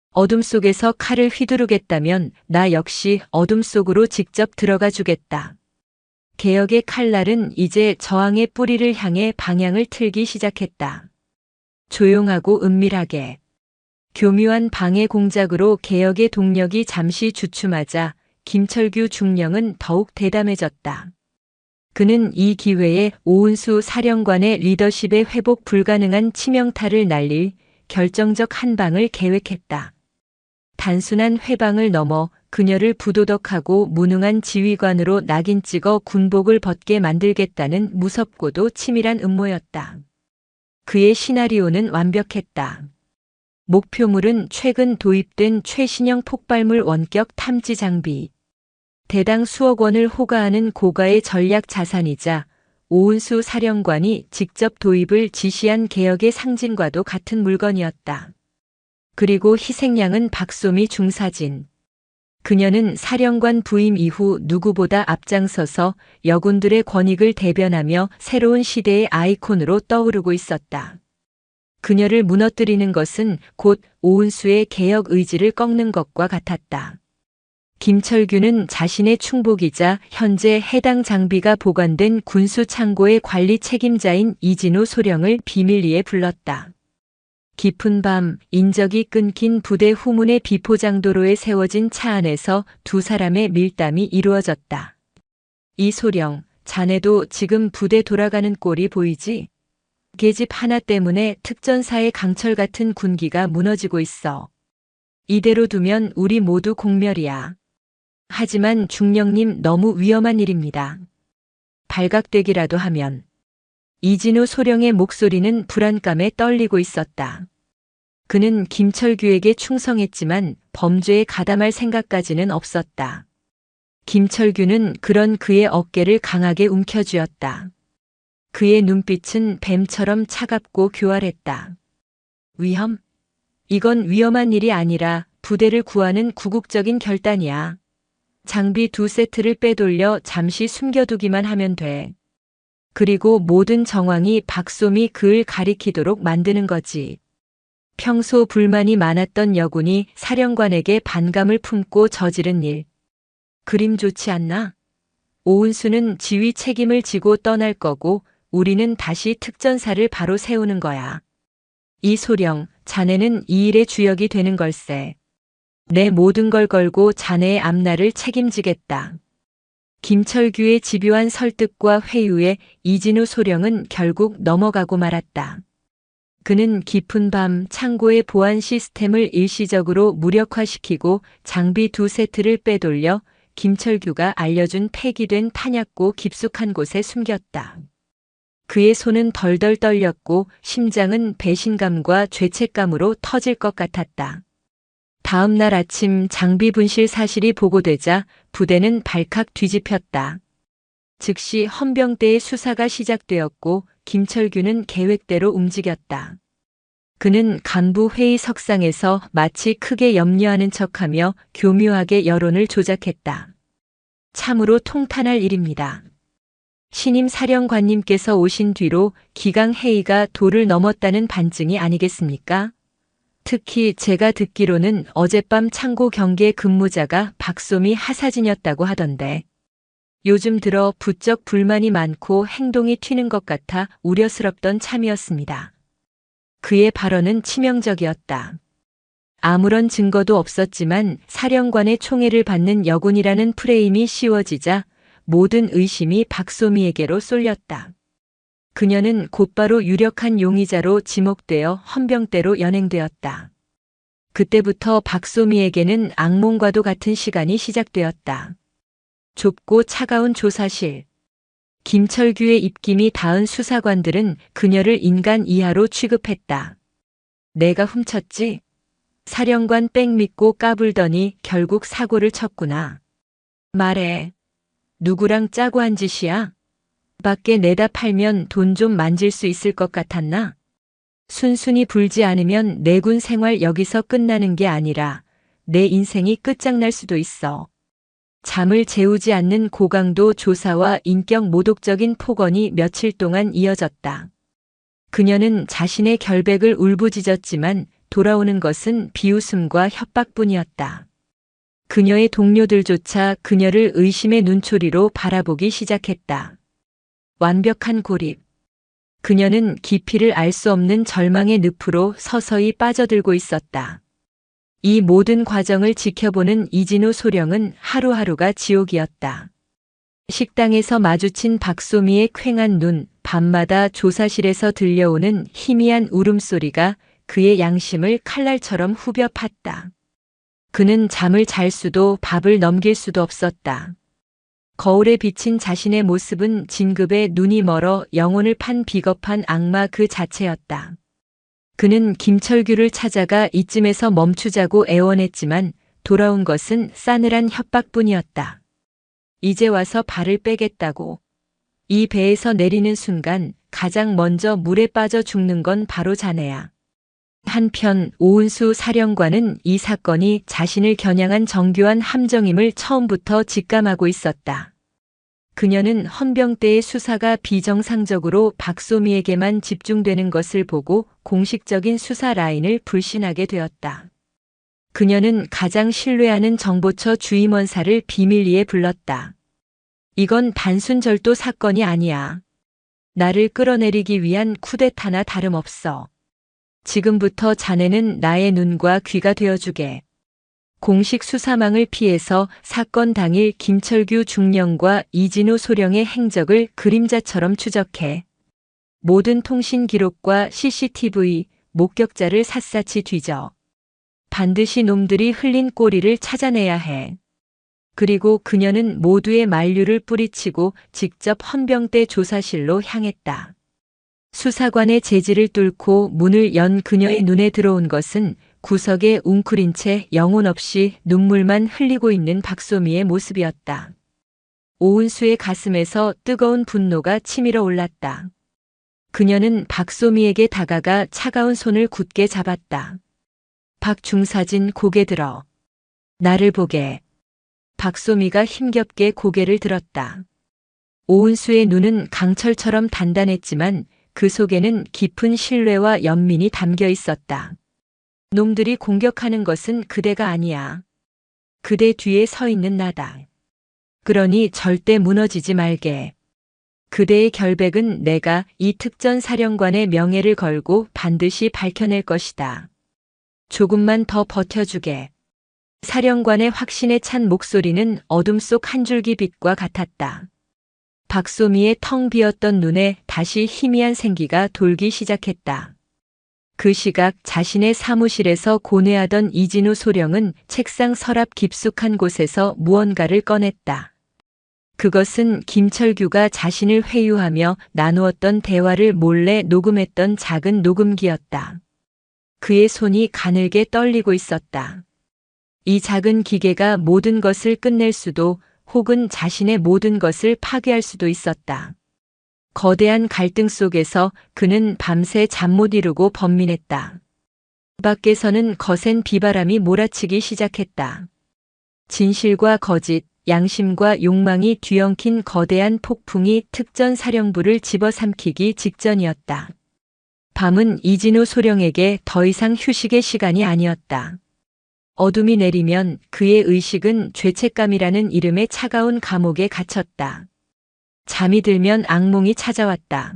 어둠 속에서 칼을 휘두르겠다면 나 역시 어둠 속으로 직접 들어가 주겠다. 개혁의 칼날은 이제 저항의 뿌리를 향해 방향을 틀기 시작했다. 조용하고 은밀하게. 교묘한 방해 공작으로 개혁의 동력이 잠시 주춤하자 김철규 중령은 더욱 대담해졌다. 그는 이 기회에 오은수 사령관의 리더십에 회복 불가능한 치명타를 날릴 결정적 한 방을 계획했다. 단순한 회방을 넘어 그녀를 부도덕하고 무능한 지휘관으로 낙인 찍어 군복을 벗게 만들겠다는 무섭고도 치밀한 음모였다. 그의 시나리오는 완벽했다. 목표물은 최근 도입된 최신형 폭발물 원격 탐지 장비. 대당 수억 원을 호가하는 고가의 전략 자산이자 오은수 사령관이 직접 도입을 지시한 개혁의 상징과도 같은 물건이었다. 그리고 희생양은 박소미 중사진. 그녀는 사령관 부임 이후 누구보다 앞장서서 여군들의 권익을 대변하며 새로운 시대의 아이콘으로 떠오르고 있었다. 그녀를 무너뜨리는 것은 곧 오은수의 개혁 의지를 꺾는 것과 같았다. 김철규는 자신의 충복이자 현재 해당 장비가 보관된 군수 창고의 관리 책임자인 이진우 소령을 비밀리에 불렀다. 깊은 밤 인적이 끊긴 부대 후문의 비포장도로에 세워진 차 안에서 두 사람의 밀담이 이루어졌다. 이 소령, 자네도 지금 부대 돌아가는 꼴이 보이지? 계집 하나 때문에 특전사의 강철 같은 군기가 무너지고 있어. 이대로 두면 우리 모두 공멸이야. 하지만 중령님 너무 위험한 일입니다. 발각되기라도 하면. 이진우 소령의 목소리는 불안감에 떨리고 있었다. 그는 김철규에게 충성했지만 범죄에 가담할 생각까지는 없었다. 김철규는 그런 그의 어깨를 강하게 움켜쥐었다. 그의 눈빛은 뱀처럼 차갑고 교활했다. 위험? 이건 위험한 일이 아니라 부대를 구하는 궁극적인 결단이야. 장비 2세트를 빼돌려 잠시 숨겨두기만 하면 돼. 그리고 모든 정황이 박소미 그을 가리키도록 만드는 거지. 평소 불만이 많았던 여군이 사령관에게 반감을 품고 저지른 일. 그림 좋지 않나? 오은수는 지휘 책임을 지고 떠날 거고 우리는 다시 특전사를 바로 세우는 거야. 이 소령, 자네는 이 일의 주역이 되는 걸세. 내 모든 걸 걸고 자네의 앞날을 책임지겠다. 김철규의 집요한 설득과 회유에 이진우 소령은 결국 넘어가고 말았다. 그는 깊은 밤 창고의 보안 시스템을 일시적으로 무력화시키고 장비 2세트를 빼돌려 김철규가 알려준 폐기된 탄약고 깊숙한 곳에 숨겼다. 그의 손은 덜덜 떨렸고 심장은 배신감과 죄책감으로 터질 것 같았다. 다음 날 아침 장비 분실 사실이 보고되자 부대는 발칵 뒤집혔다. 즉시 헌병대의 수사가 시작되었고 김철규는 계획대로 움직였다. 그는 간부 회의 석상에서 마치 크게 염려하는 척하며 교묘하게 여론을 조작했다. 참으로 통탄할 일입니다. 신임 사령관님께서 오신 뒤로 기강 회의가 도를 넘었다는 반증이 아니겠습니까? 특히 제가 듣기로는 어젯밤 창고 경계 근무자가 박소미 하사진이었다고 하던데 요즘 들어 부쩍 불만이 많고 행동이 튀는 것 같아 우려스럽던 참이었습니다. 그의 발언은 치명적이었다. 아무런 증거도 없었지만 사령관의 총애를 받는 여군이라는 프레임이 씌워지자 모든 의심이 박소미에게로 쏠렸다. 그녀는 곧바로 유력한 용의자로 지목되어 헌병대로 연행되었다. 그때부터 박소미에게는 악몽과도 같은 시간이 시작되었다. 좁고 차가운 조사실. 김철규의 입김이 닿은 수사관들은 그녀를 인간 이하로 취급했다. 내가 훔쳤지? 사령관 뺑 믿고 까불더니 결국 사고를 쳤구나. 말해. 누구랑 짜고 한 짓이야? 밖에 내다 팔면 돈 좀 만질 수 있을 것 같았나? 순순히 불지 않으면 내 군 생활 여기서 끝나는 게 아니라 내 인생이 끝장날 수도 있어. 잠을 재우지 않는 고강도 조사와 인격 모독적인 폭언이 며칠 동안 이어졌다. 그녀는 자신의 결백을 울부짖었지만 돌아오는 것은 비웃음과 협박뿐이었다. 그녀의 동료들조차 그녀를 의심의 눈초리로 바라보기 시작했다. 완벽한 고립. 그녀는 깊이를 알 수 없는 절망의 늪으로 서서히 빠져들고 있었다. 이 모든 과정을 지켜보는 이진우 소령은 하루하루가 지옥이었다. 식당에서 마주친 박소미의 퀭한 눈, 밤마다 조사실에서 들려오는 희미한 울음소리가 그의 양심을 칼날처럼 후벼 팠다. 그는 잠을 잘 수도 밥을 넘길 수도 없었다. 거울에 비친 자신의 모습은 진급에 눈이 멀어 영혼을 판 비겁한 악마 그 자체였다. 그는 김철규를 찾아가 이쯤에서 멈추자고 애원했지만 돌아온 것은 싸늘한 협박뿐이었다. 이제 와서 발을 빼겠다고. 이 배에서 내리는 순간 가장 먼저 물에 빠져 죽는 건 바로 자네야. 한편 오은수 사령관은 이 사건이 자신을 겨냥한 정교한 함정임을 처음부터 직감하고 있었다. 그녀는 헌병대의 수사가 비정상적으로 박소미에게만 집중되는 것을 보고 공식적인 수사 라인을 불신하게 되었다. 그녀는 가장 신뢰하는 정보처 주임원사를 비밀리에 불렀다. 이건 단순 절도 사건이 아니야. 나를 끌어내리기 위한 쿠데타나 다름없어. 지금부터 자네는 나의 눈과 귀가 되어주게. 공식 수사망을 피해서 사건 당일 김철규 중령과 이진우 소령의 행적을 그림자처럼 추적해. 모든 통신 기록과 CCTV, 목격자를 샅샅이 뒤져. 반드시 놈들이 흘린 꼬리를 찾아내야 해. 그리고 그녀는 모두의 만류를 뿌리치고 직접 헌병대 조사실로 향했다. 수사관의 제지를 뚫고 문을 연 그녀의 눈에 들어온 것은 구석에 웅크린 채 영혼 없이 눈물만 흘리고 있는 박소미의 모습이었다. 오은수의 가슴에서 뜨거운 분노가 치밀어 올랐다. 그녀는 박소미에게 다가가 차가운 손을 굳게 잡았다. 박중사진 고개 들어. 나를 보게. 박소미가 힘겹게 고개를 들었다. 오은수의 눈은 강철처럼 단단했지만 그 속에는 깊은 신뢰와 연민이 담겨 있었다. 놈들이 공격하는 것은 그대가 아니야. 그대 뒤에 서 있는 나다. 그러니 절대 무너지지 말게. 그대의 결백은 내가 이 특전 사령관의 명예를 걸고 반드시 밝혀낼 것이다. 조금만 더 버텨주게. 사령관의 확신에 찬 목소리는 어둠 속 한 줄기 빛과 같았다. 박소미의 텅 비었던 눈에 다시 희미한 생기가 돌기 시작했다. 그 시각 자신의 사무실에서 고뇌하던 이진우 소령은 책상 서랍 깊숙한 곳에서 무언가를 꺼냈다. 그것은 김철규가 자신을 회유하며 나누었던 대화를 몰래 녹음했던 작은 녹음기였다. 그의 손이 가늘게 떨리고 있었다. 이 작은 기계가 모든 것을 끝낼 수도 혹은 자신의 모든 것을 파괴할 수도 있었다. 거대한 갈등 속에서 그는 밤새 잠 못 이루고 번민했다. 밖에서는 거센 비바람이 몰아치기 시작했다. 진실과 거짓, 양심과 욕망이 뒤엉킨 거대한 폭풍이 특전 사령부를 집어삼키기 직전이었다. 밤은 이진우 소령에게 더 이상 휴식의 시간이 아니었다. 어둠이 내리면 그의 의식은 죄책감이라는 이름의 차가운 감옥에 갇혔다. 잠이 들면 악몽이 찾아왔다.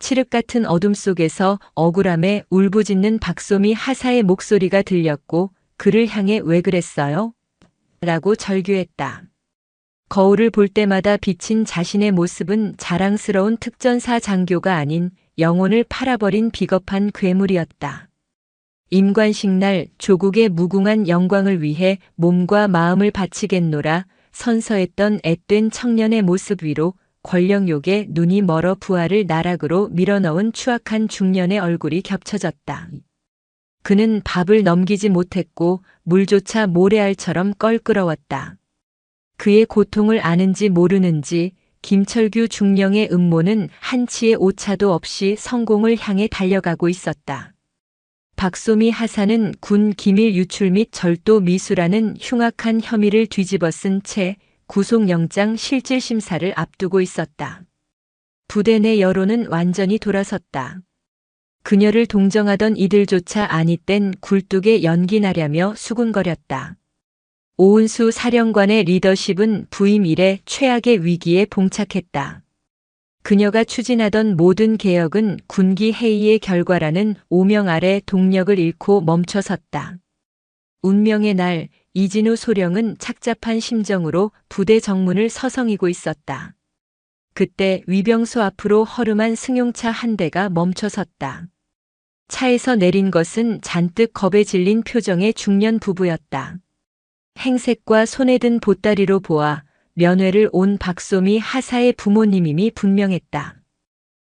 칠흑 같은 어둠 속에서 억울함에 울부짖는 박소미 하사의 목소리가 들렸고 그를 향해 왜 그랬어요? 라고 절규했다. 거울을 볼 때마다 비친 자신의 모습은 자랑스러운 특전사 장교가 아닌 영혼을 팔아버린 비겁한 괴물이었다. 임관식 날 조국의 무궁한 영광을 위해 몸과 마음을 바치겠노라 선서했던 앳된 청년의 모습 위로 권력욕에 눈이 멀어 부하를 나락으로 밀어넣은 추악한 중년의 얼굴이 겹쳐졌다. 그는 밥을 넘기지 못했고 물조차 모래알처럼 껄끄러웠다. 그의 고통을 아는지 모르는지 김철규 중령의 음모는 한치의 오차도 없이 성공을 향해 달려가고 있었다. 박소미 하사는 군 기밀 유출 및 절도 미수라는 흉악한 혐의를 뒤집어 쓴 채 구속영장 실질 심사를 앞두고 있었다. 부대 내 여론은 완전히 돌아섰다. 그녀를 동정하던 이들조차 아니 땐 굴뚝에 연기 나려며 수군거렸다. 오은수 사령관의 리더십은 부임 이래 최악의 위기에 봉착했다. 그녀가 추진하던 모든 개혁은 군기 회의의 결과라는 오명 아래 동력을 잃고 멈춰섰다. 운명의 날 이진우 소령은 착잡한 심정으로 부대 정문을 서성이고 있었다. 그때 위병소 앞으로 허름한 승용차 한 대가 멈춰섰다. 차에서 내린 것은 잔뜩 겁에 질린 표정의 중년 부부였다. 행색과 손에 든 보따리로 보아 면회를 온 박소미 하사의 부모님임이 분명했다.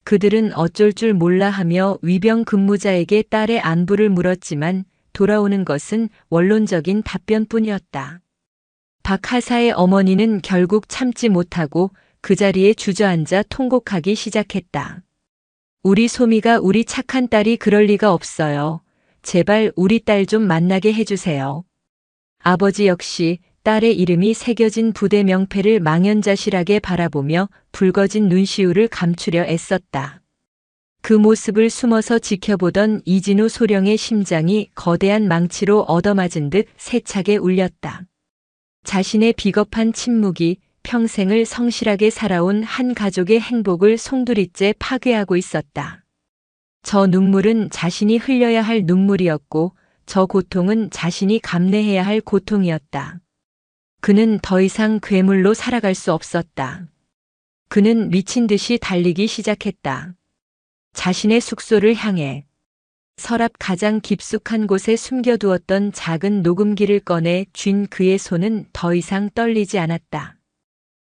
그들은 어쩔 줄 몰라 하며 위병 근무자에게 딸의 안부를 물었지만 돌아오는 것은 원론적인 답변뿐이었다. 박 하사의 어머니는 결국 참지 못하고 그 자리에 주저앉아 통곡하기 시작했다. 우리 소미가 우리 착한 딸이 그럴 리가 없어요. 제발 우리 딸 좀 만나게 해주세요. 아버지 역시 딸의 이름이 새겨진 부대 명패를 망연자실하게 바라보며 붉어진 눈시울을 감추려 애썼다. 그 모습을 숨어서 지켜보던 이진우 소령의 심장이 거대한 망치로 얻어맞은 듯 세차게 울렸다. 자신의 비겁한 침묵이 평생을 성실하게 살아온 한 가족의 행복을 송두리째 파괴하고 있었다. 저 눈물은 자신이 흘려야 할 눈물이었고 저 고통은 자신이 감내해야 할 고통이었다. 그는 더 이상 괴물로 살아갈 수 없었다. 그는 미친 듯이 달리기 시작했다. 자신의 숙소를 향해 서랍 가장 깊숙한 곳에 숨겨두었던 작은 녹음기를 꺼내 쥔 그의 손은 더 이상 떨리지 않았다.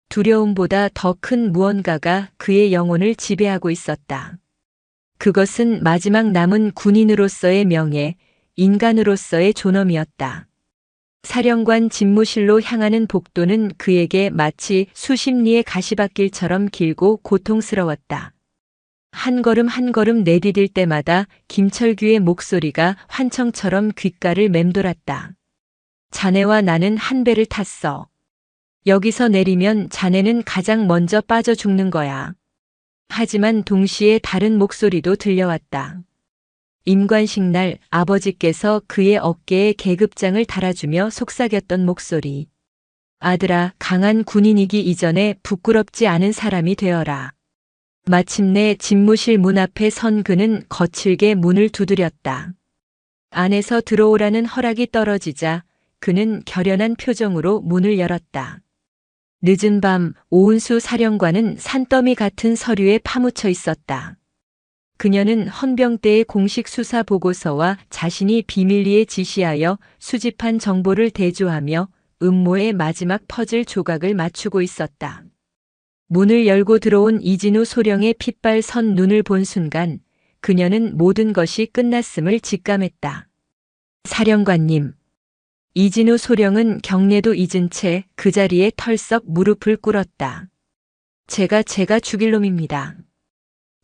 두려움보다 더 큰 무언가가 그의 영혼을 지배하고 있었다. 그것은 마지막 남은 군인으로서의 명예, 인간으로서의 존엄이었다. 사령관 집무실로 향하는 복도는 그에게 마치 수십 리의 가시밭길처럼 길고 고통스러웠다. 한 걸음 한 걸음 내디딜 때마다 김철규의 목소리가 환청처럼 귓가를 맴돌았다. 자네와 나는 한 배를 탔어. 여기서 내리면 자네는 가장 먼저 빠져 죽는 거야. 하지만 동시에 다른 목소리도 들려왔다. 임관식 날 아버지께서 그의 어깨에 계급장을 달아주며 속삭였던 목소리. 아들아, 강한 군인이기 이전에 부끄럽지 않은 사람이 되어라. 마침내 집무실 문 앞에 선 그는 거칠게 문을 두드렸다. 안에서 들어오라는 허락이 떨어지자 그는 결연한 표정으로 문을 열었다. 늦은 밤 오은수 사령관은 산더미 같은 서류에 파묻혀 있었다. 그녀는 헌병대의 공식 수사 보고서와 자신이 비밀리에 지시하여 수집한 정보를 대조하며 음모의 마지막 퍼즐 조각을 맞추고 있었다. 문을 열고 들어온 이진우 소령의 핏발 선 눈을 본 순간 그녀는 모든 것이 끝났음을 직감했다. 사령관님. 이진우 소령은 경례도 잊은 채 그 자리에 털썩 무릎을 꿇었다. 제가 죽일 놈입니다.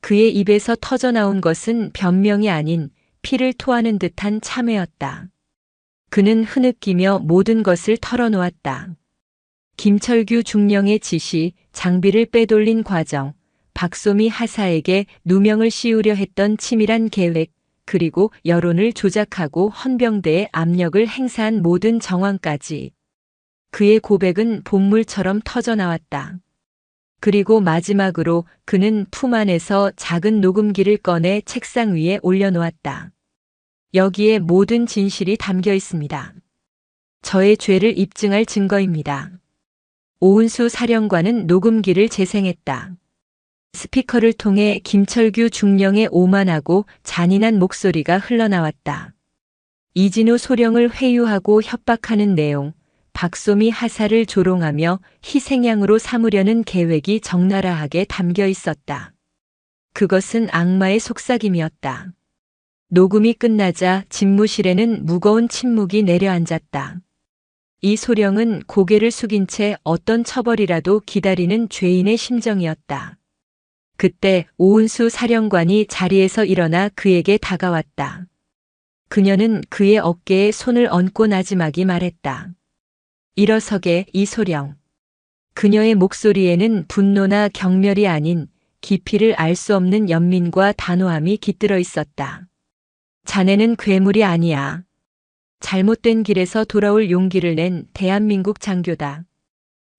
그의 입에서 터져나온 것은 변명이 아닌 피를 토하는 듯한 참회였다. 그는 흐느끼며 모든 것을 털어놓았다. 김철규 중령의 지시, 장비를 빼돌린 과정, 박소미 하사에게 누명을 씌우려 했던 치밀한 계획, 그리고 여론을 조작하고 헌병대에 압력을 행사한 모든 정황까지. 그의 고백은 본물처럼 터져나왔다. 그리고 마지막으로 그는 품 안에서 작은 녹음기를 꺼내 책상 위에 올려놓았다. 여기에 모든 진실이 담겨 있습니다. 저의 죄를 입증할 증거입니다. 오은수 사령관은 녹음기를 재생했다. 스피커를 통해 김철규 중령의 오만하고 잔인한 목소리가 흘러나왔다. 이진우 소령을 회유하고 협박하는 내용, 박소미 하사를 조롱하며 희생양으로 삼으려는 계획이 적나라하게 담겨 있었다. 그것은 악마의 속삭임이었다. 녹음이 끝나자 집무실에는 무거운 침묵이 내려앉았다. 이 소령은 고개를 숙인 채 어떤 처벌이라도 기다리는 죄인의 심정이었다. 그때 오은수 사령관이 자리에서 일어나 그에게 다가왔다. 그녀는 그의 어깨에 손을 얹고 나지막이 말했다. 일어서게 이소령. 그녀의 목소리에는 분노나 경멸이 아닌 깊이를 알 수 없는 연민과 단호함이 깃들어 있었다. 자네는 괴물이 아니야. 잘못된 길에서 돌아올 용기를 낸 대한민국 장교다.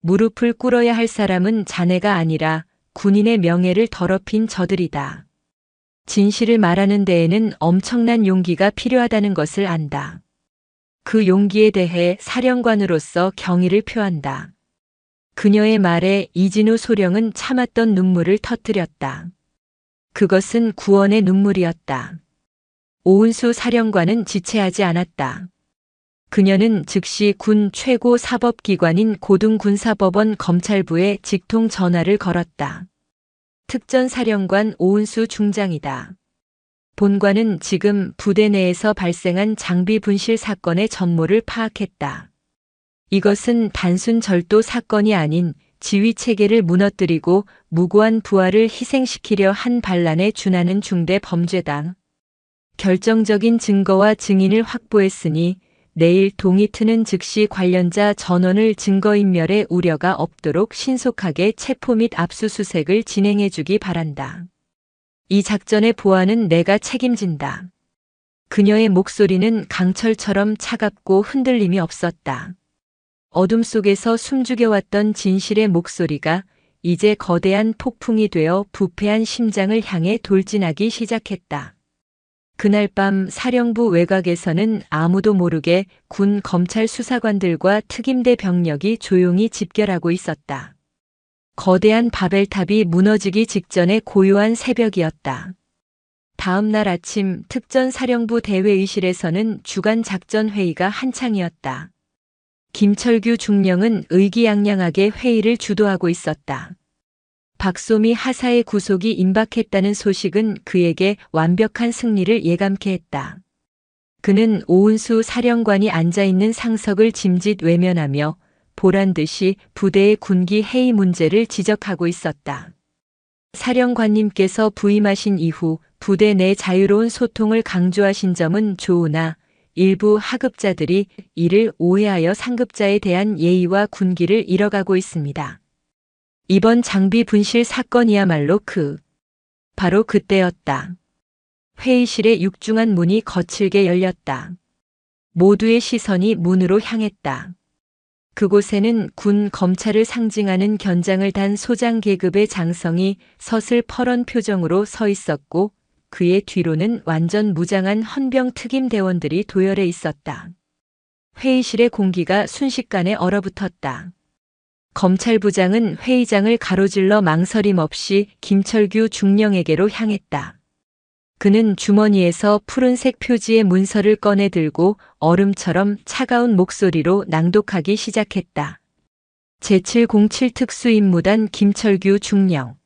무릎을 꿇어야 할 사람은 자네가 아니라 군인의 명예를 더럽힌 저들이다. 진실을 말하는 데에는 엄청난 용기가 필요하다는 것을 안다. 그 용기에 대해 사령관으로서 경의를 표한다. 그녀의 말에 이진우 소령은 참았던 눈물을 터뜨렸다. 그것은 구원의 눈물이었다. 오은수 사령관은 지체하지 않았다. 그녀는 즉시 군 최고 사법기관인 고등군사법원 검찰부에 직통 전화를 걸었다. 특전사령관 오은수 중장이다. 본관은 지금 부대 내에서 발생한 장비 분실 사건의 전모를 파악했다. 이것은 단순 절도 사건이 아닌 지휘 체계를 무너뜨리고 무고한 부하를 희생시키려 한 반란에 준하는 중대 범죄다. 결정적인 증거와 증인을 확보했으니 내일 동이 트는 즉시 관련자 전원을 증거인멸의 우려가 없도록 신속하게 체포 및 압수수색을 진행해 주기 바란다. 이 작전의 보안은 내가 책임진다. 그녀의 목소리는 강철처럼 차갑고 흔들림이 없었다. 어둠 속에서 숨죽여왔던 진실의 목소리가 이제 거대한 폭풍이 되어 부패한 심장을 향해 돌진하기 시작했다. 그날 밤 사령부 외곽에서는 아무도 모르게 군 검찰 수사관들과 특임대 병력이 조용히 집결하고 있었다. 거대한 바벨탑이 무너지기 직전의 고요한 새벽이었다. 다음 날 아침 특전사령부 대회의실에서는 주간 작전회의가 한창이었다. 김철규 중령은 의기양양하게 회의를 주도하고 있었다. 박소미 하사의 구속이 임박했다는 소식은 그에게 완벽한 승리를 예감케 했다. 그는 오은수 사령관이 앉아있는 상석을 짐짓 외면하며 보란듯이 부대의 군기 해이 문제를 지적하고 있었다. 사령관님께서 부임하신 이후 부대 내 자유로운 소통을 강조하신 점은 좋으나 일부 하급자들이 이를 오해하여 상급자에 대한 예의와 군기를 잃어가고 있습니다. 이번 장비 분실 사건이야말로 바로 그때였다. 회의실의 육중한 문이 거칠게 열렸다. 모두의 시선이 문으로 향했다. 그곳에는 군 검찰을 상징하는 견장을 단 소장 계급의 장성이 서슬퍼런 표정으로 서 있었고 그의 뒤로는 완전 무장한 헌병 특임 대원들이 도열해 있었다. 회의실의 공기가 순식간에 얼어붙었다. 검찰부장은 회의장을 가로질러 망설임 없이 김철규 중령에게로 향했다. 그는 주머니에서 푸른색 표지의 문서를 꺼내 들고 얼음처럼 차가운 목소리로 낭독하기 시작했다. 제707 특수임무단 김철규 중령.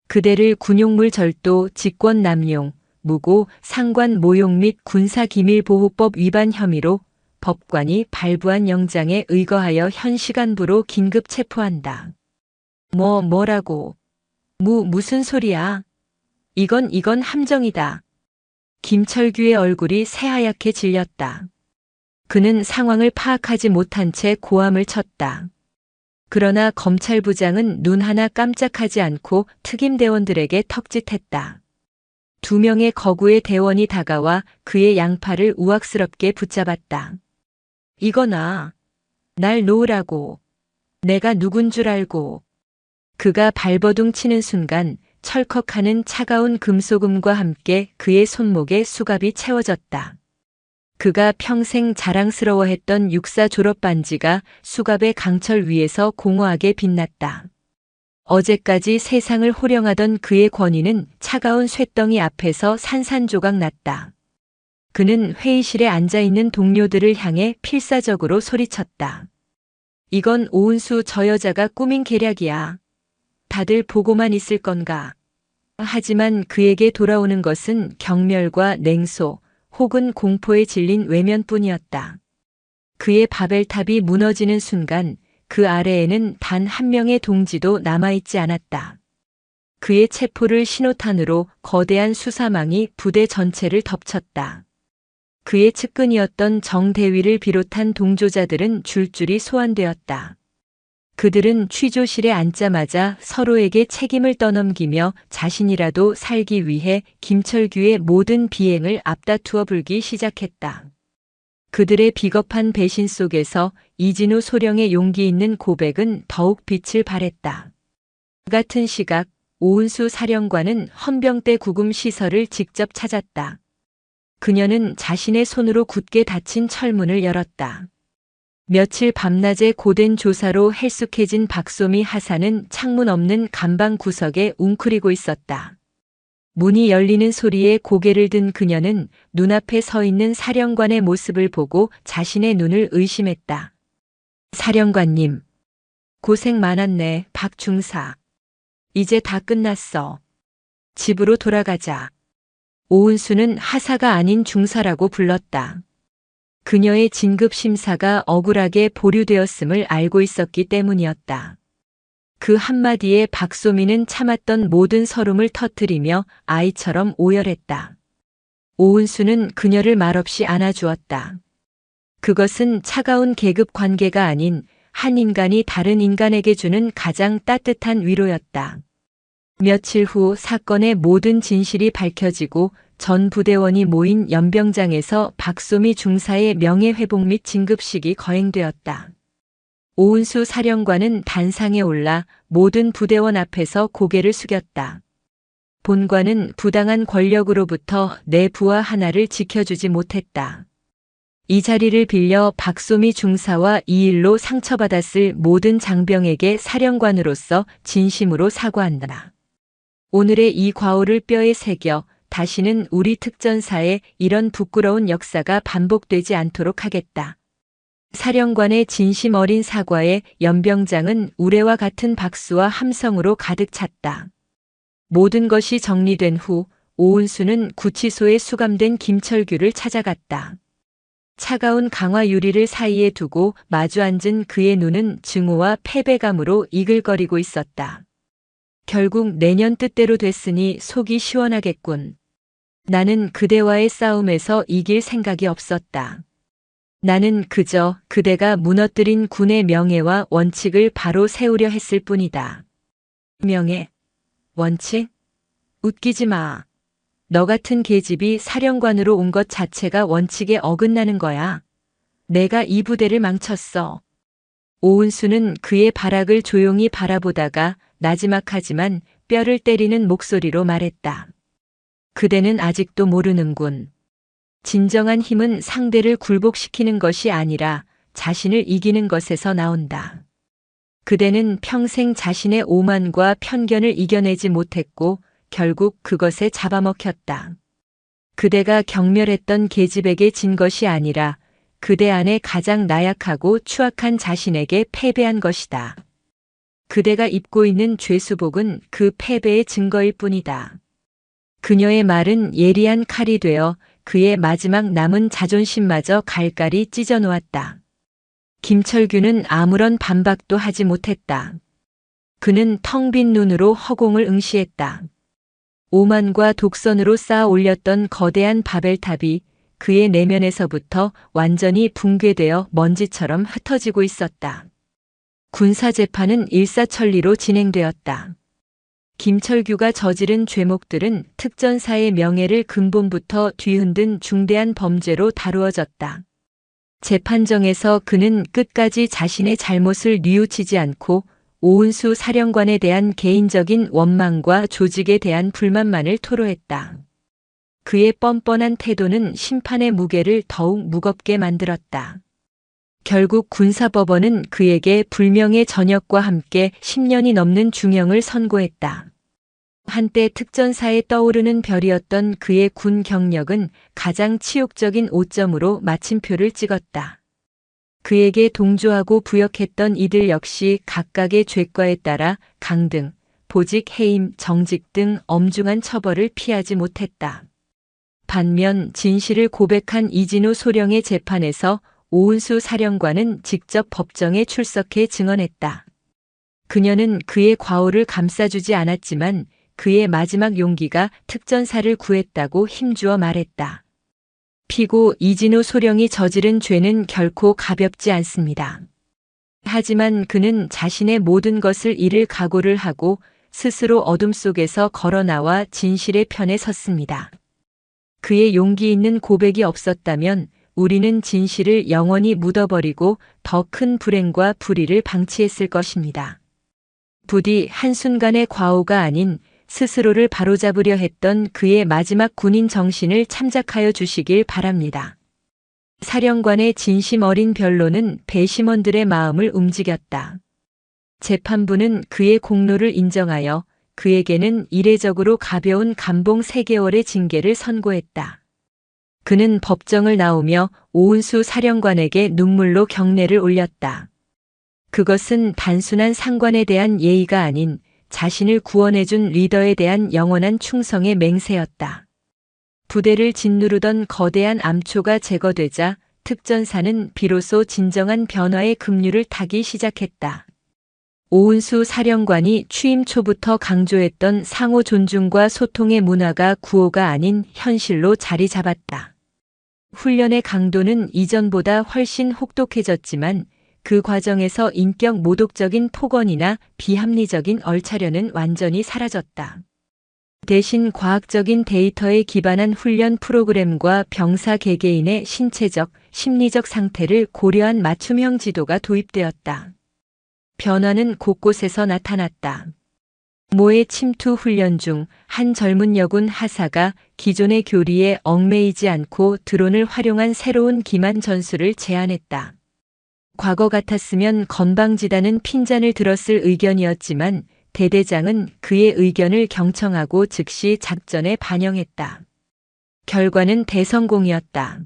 그대를 군용물 절도, 직권 남용, 무고, 상관 모욕 및 군사기밀보호법 위반 혐의로 법관이 발부한 영장에 의거하여 현 시간부로 긴급 체포한다. 뭐라고? 무슨 소리야? 이건 함정이다. 김철규의 얼굴이 새하얗게 질렸다. 그는 상황을 파악하지 못한 채 고함을 쳤다. 그러나 검찰부장은 눈 하나 깜짝하지 않고 특임대원들에게 턱짓했다. 2명의 거구의 대원이 다가와 그의 양팔을 우악스럽게 붙잡았다. 이거나 날 놓으라고. 내가 누군 줄 알고. 그가 발버둥 치는 순간 철컥하는 차가운 금속음과 함께 그의 손목에 수갑이 채워졌다. 그가 평생 자랑스러워했던 육사 졸업 반지가 수갑의 강철 위에서 공허하게 빛났다. 어제까지 세상을 호령하던 그의 권위는 차가운 쇳덩이 앞에서 산산조각 났다. 그는 회의실에 앉아있는 동료들을 향해 필사적으로 소리쳤다. 이건 오은수 저 여자가 꾸민 계략이야. 다들 보고만 있을 건가? 하지만 그에게 돌아오는 것은 경멸과 냉소 혹은 공포에 질린 외면뿐이었다. 그의 바벨탑이 무너지는 순간 그 아래에는 단 한 명의 동지도 남아있지 않았다. 그의 체포를 신호탄으로 거대한 수사망이 부대 전체를 덮쳤다. 그의 측근이었던 정대위를 비롯한 동조자들은 줄줄이 소환되었다. 그들은 취조실에 앉자마자 서로에게 책임을 떠넘기며 자신이라도 살기 위해 김철규의 모든 비행을 앞다투어 불기 시작했다. 그들의 비겁한 배신 속에서 이진우 소령의 용기 있는 고백은 더욱 빛을 발했다. 같은 시각 오은수 사령관은 헌병대 구금 시설을 직접 찾았다. 그녀는 자신의 손으로 굳게 닫힌 철문을 열었다. 며칠 밤낮의 고된 조사로 헬쑥해진 박소미 하사는 창문 없는 감방 구석에 웅크리고 있었다. 문이 열리는 소리에 고개를 든 그녀는 눈앞에 서 있는 사령관의 모습을 보고 자신의 눈을 의심했다. 사령관님, 고생 많았네, 박 중사. 이제 다 끝났어. 집으로 돌아가자. 오은수는 하사가 아닌 중사라고 불렀다. 그녀의 진급 심사가 억울하게 보류되었음을 알고 있었기 때문이었다. 그 한마디에 박소미는 참았던 모든 서름을 터뜨리며 아이처럼 오열했다. 오은수는 그녀를 말없이 안아주었다. 그것은 차가운 계급 관계가 아닌 한 인간이 다른 인간에게 주는 가장 따뜻한 위로였다. 며칠 후 사건의 모든 진실이 밝혀지고 전 부대원이 모인 연병장에서 박소미 중사의 명예회복 및 진급식이 거행되었다. 오은수 사령관은 단상에 올라 모든 부대원 앞에서 고개를 숙였다. 본관은 부당한 권력으로부터 내 부하 하나를 지켜주지 못했다. 이 자리를 빌려 박소미 중사와 이 일로 상처받았을 모든 장병에게 사령관으로서 진심으로 사과한다. 오늘의 이 과오를 뼈에 새겨 다시는 우리 특전사에 이런 부끄러운 역사가 반복되지 않도록 하겠다. 사령관의 진심 어린 사과에 연병장은 우레와 같은 박수와 함성으로 가득 찼다. 모든 것이 정리된 후 오은수는 구치소에 수감된 김철규를 찾아갔다. 차가운 강화 유리를 사이에 두고 마주 앉은 그의 눈은 증오와 패배감으로 이글거리고 있었다. 결국 내년 뜻대로 됐으니 속이 시원하겠군. 나는 그대와의 싸움에서 이길 생각이 없었다. 나는 그저 그대가 무너뜨린 군의 명예와 원칙을 바로 세우려 했을 뿐이다. 명예? 원칙? 웃기지 마. 너 같은 계집이 사령관으로 온 것 자체가 원칙에 어긋나는 거야. 내가 이 부대를 망쳤어. 오은수는 그의 발악을 조용히 바라보다가 나지막하지만 뼈를 때리는 목소리로 말했다. 그대는 아직도 모르는군. 진정한 힘은 상대를 굴복시키는 것이 아니라 자신을 이기는 것에서 나온다. 그대는 평생 자신의 오만과 편견을 이겨내지 못했고 결국 그것에 잡아먹혔다. 그대가 경멸했던 계집에게 진 것이 아니라 그대 안에 가장 나약하고 추악한 자신에게 패배한 것이다. 그대가 입고 있는 죄수복은 그 패배의 증거일 뿐이다. 그녀의 말은 예리한 칼이 되어 그의 마지막 남은 자존심마저 갈갈이 찢어 놓았다. 김철규는 아무런 반박도 하지 못했다. 그는 텅 빈 눈으로 허공을 응시했다. 오만과 독선으로 쌓아 올렸던 거대한 바벨탑이 그의 내면에서부터 완전히 붕괴되어 먼지처럼 흩어지고 있었다. 군사재판은 일사천리로 진행되었다. 김철규가 저지른 죄목들은 특전사의 명예를 근본부터 뒤흔든 중대한 범죄로 다루어졌다. 재판정에서 그는 끝까지 자신의 잘못을 뉘우치지 않고 오은수 사령관에 대한 개인적인 원망과 조직에 대한 불만만을 토로했다. 그의 뻔뻔한 태도는 심판의 무게를 더욱 무겁게 만들었다. 결국 군사법원은 그에게 불명예 전역과 함께 10년이 넘는 중형을 선고했다. 한때 특전사에 떠오르는 별이었던 그의 군 경력은 가장 치욕적인 5점으로 마침표를 찍었다. 그에게 동조하고 부역했던 이들 역시 각각의 죄과에 따라 강등, 보직, 해임, 정직 등 엄중한 처벌을 피하지 못했다. 반면 진실을 고백한 이진우 소령의 재판에서 오은수 사령관은 직접 법정에 출석해 증언했다. 그녀는 그의 과오를 감싸주지 않았지만 그의 마지막 용기가 특전사를 구했다고 힘주어 말했다. 피고 이진우 소령이 저지른 죄는 결코 가볍지 않습니다. 하지만 그는 자신의 모든 것을 잃을 각오를 하고 스스로 어둠 속에서 걸어나와 진실의 편에 섰습니다. 그의 용기 있는 고백이 없었다면 우리는 진실을 영원히 묻어버리고 더 큰 불행과 불의를 방치했을 것입니다. 부디 한순간의 과오가 아닌 스스로를 바로잡으려 했던 그의 마지막 군인 정신을 참작하여 주시길 바랍니다. 사령관의 진심 어린 변론은 배심원들의 마음을 움직였다. 재판부는 그의 공로를 인정하여 그에게는 이례적으로 가벼운 감봉 3개월의 징계를 선고했다. 그는 법정을 나오며 오은수 사령관에게 눈물로 경례를 올렸다. 그것은 단순한 상관에 대한 예의가 아닌 자신을 구원해준 리더에 대한 영원한 충성의 맹세였다. 부대를 짓누르던 거대한 암초가 제거되자 특전사는 비로소 진정한 변화의 급류를 타기 시작했다. 오은수 사령관이 취임 초부터 강조했던 상호 존중과 소통의 문화가 구호가 아닌 현실로 자리 잡았다. 훈련의 강도는 이전보다 훨씬 혹독해졌지만 그 과정에서 인격 모독적인 폭언이나 비합리적인 얼차려는 완전히 사라졌다. 대신 과학적인 데이터에 기반한 훈련 프로그램과 병사 개개인의 신체적, 심리적 상태를 고려한 맞춤형 지도가 도입되었다. 변화는 곳곳에서 나타났다. 모의 침투 훈련 중 한 젊은 여군 하사가 기존의 교리에 얽매이지 않고 드론을 활용한 새로운 기만 전술을 제안했다. 과거 같았으면 건방지다는 핀잔을 들었을 의견이었지만 대대장은 그의 의견을 경청하고 즉시 작전에 반영했다. 결과는 대성공이었다.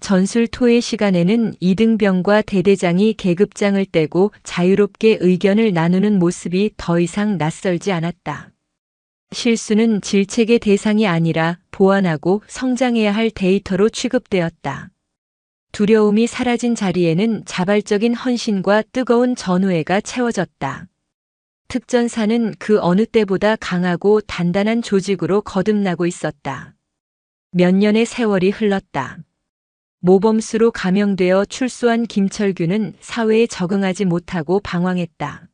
전술 토의 시간에는 이등병과 대대장이 계급장을 떼고 자유롭게 의견을 나누는 모습이 더 이상 낯설지 않았다. 실수는 질책의 대상이 아니라 보완하고 성장해야 할 데이터로 취급되었다. 두려움이 사라진 자리에는 자발적인 헌신과 뜨거운 전우애가 채워졌다. 특전사는 그 어느 때보다 강하고 단단한 조직으로 거듭나고 있었다. 몇 년의 세월이 흘렀다. 모범수로 감형되어 출소한 김철규는 사회에 적응하지 못하고 방황했다.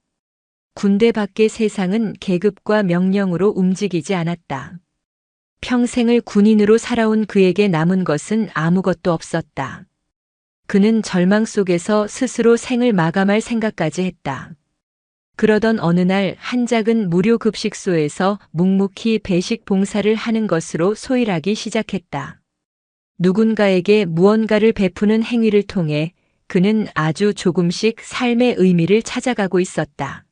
군대 밖의 세상은 계급과 명령으로 움직이지 않았다. 평생을 군인으로 살아온 그에게 남은 것은 아무것도 없었다. 그는 절망 속에서 스스로 생을 마감할 생각까지 했다. 그러던 어느 날 한 작은 무료급식소에서 묵묵히 배식 봉사를 하는 것으로 소일하기 시작했다. 누군가에게 무언가를 베푸는 행위를 통해 그는 아주 조금씩 삶의 의미를 찾아가고 있었다.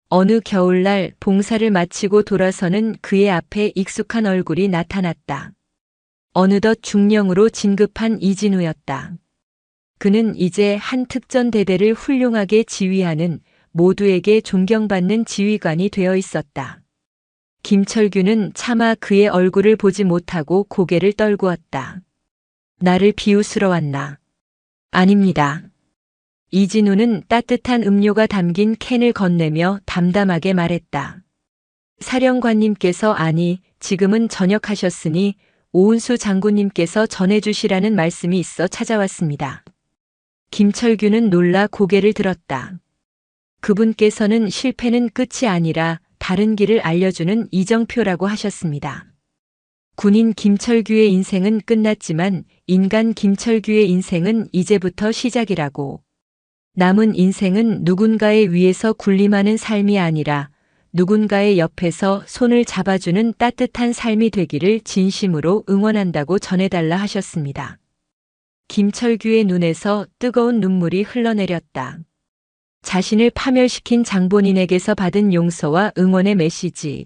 어느 겨울날 봉사를 마치고 돌아서는 그의 앞에 익숙한 얼굴이 나타났다. 어느덧 중령으로 진급한 이진우였다. 그는 이제 한 특전대대를 훌륭하게 지휘하는 모두에게 존경받는 지휘관이 되어 있었다. 김철규는 차마 그의 얼굴을 보지 못하고 고개를 떨구었다. 나를 비웃으러 왔나? 아닙니다. 이진우는 따뜻한 음료가 담긴 캔을 건네며 담담하게 말했다. 사령관님께서 아니, 지금은 전역하셨으니 오은수 장군님께서 전해주시라는 말씀이 있어 찾아왔습니다. 김철규는 놀라 고개를 들었다. 그분께서는 실패는 끝이 아니라 다른 길을 알려주는 이정표라고 하셨습니다. 군인 김철규의 인생은 끝났지만 인간 김철규의 인생은 이제부터 시작이라고. 남은 인생은 누군가의 위에서 군림하는 삶이 아니라 누군가의 옆에서 손을 잡아주는 따뜻한 삶이 되기를 진심으로 응원한다고 전해달라 하셨습니다. 김철규의 눈에서 뜨거운 눈물이 흘러내렸다. 자신을 파멸시킨 장본인에게서 받은 용서와 응원의 메시지.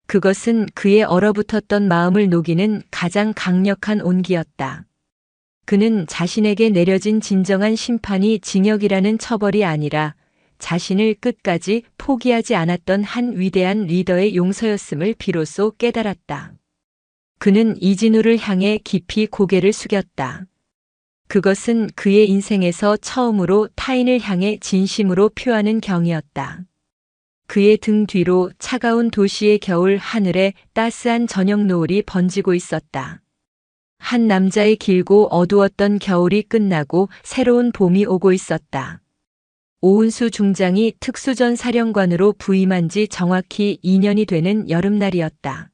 그것은 그의 얼어붙었던 마음을 녹이는 가장 강력한 온기였다. 그는 자신에게 내려진 진정한 심판이 징역이라는 처벌이 아니라 자신을 끝까지 포기하지 않았던 한 위대한 리더의 용서였음을 비로소 깨달았다. 그는 이진우를 향해 깊이 고개를 숙였다. 그것은 그의 인생에서 처음으로 타인을 향해 진심으로 표하는 경이었다. 그의 등 뒤로 차가운 도시의 겨울 하늘에 따스한 저녁 노을이 번지고 있었다. 한 남자의 길고 어두웠던 겨울이 끝나고 새로운 봄이 오고 있었다. 오은수 중장이 특수전 사령관으로 부임한 지 정확히 2년이 되는 여름날이었다.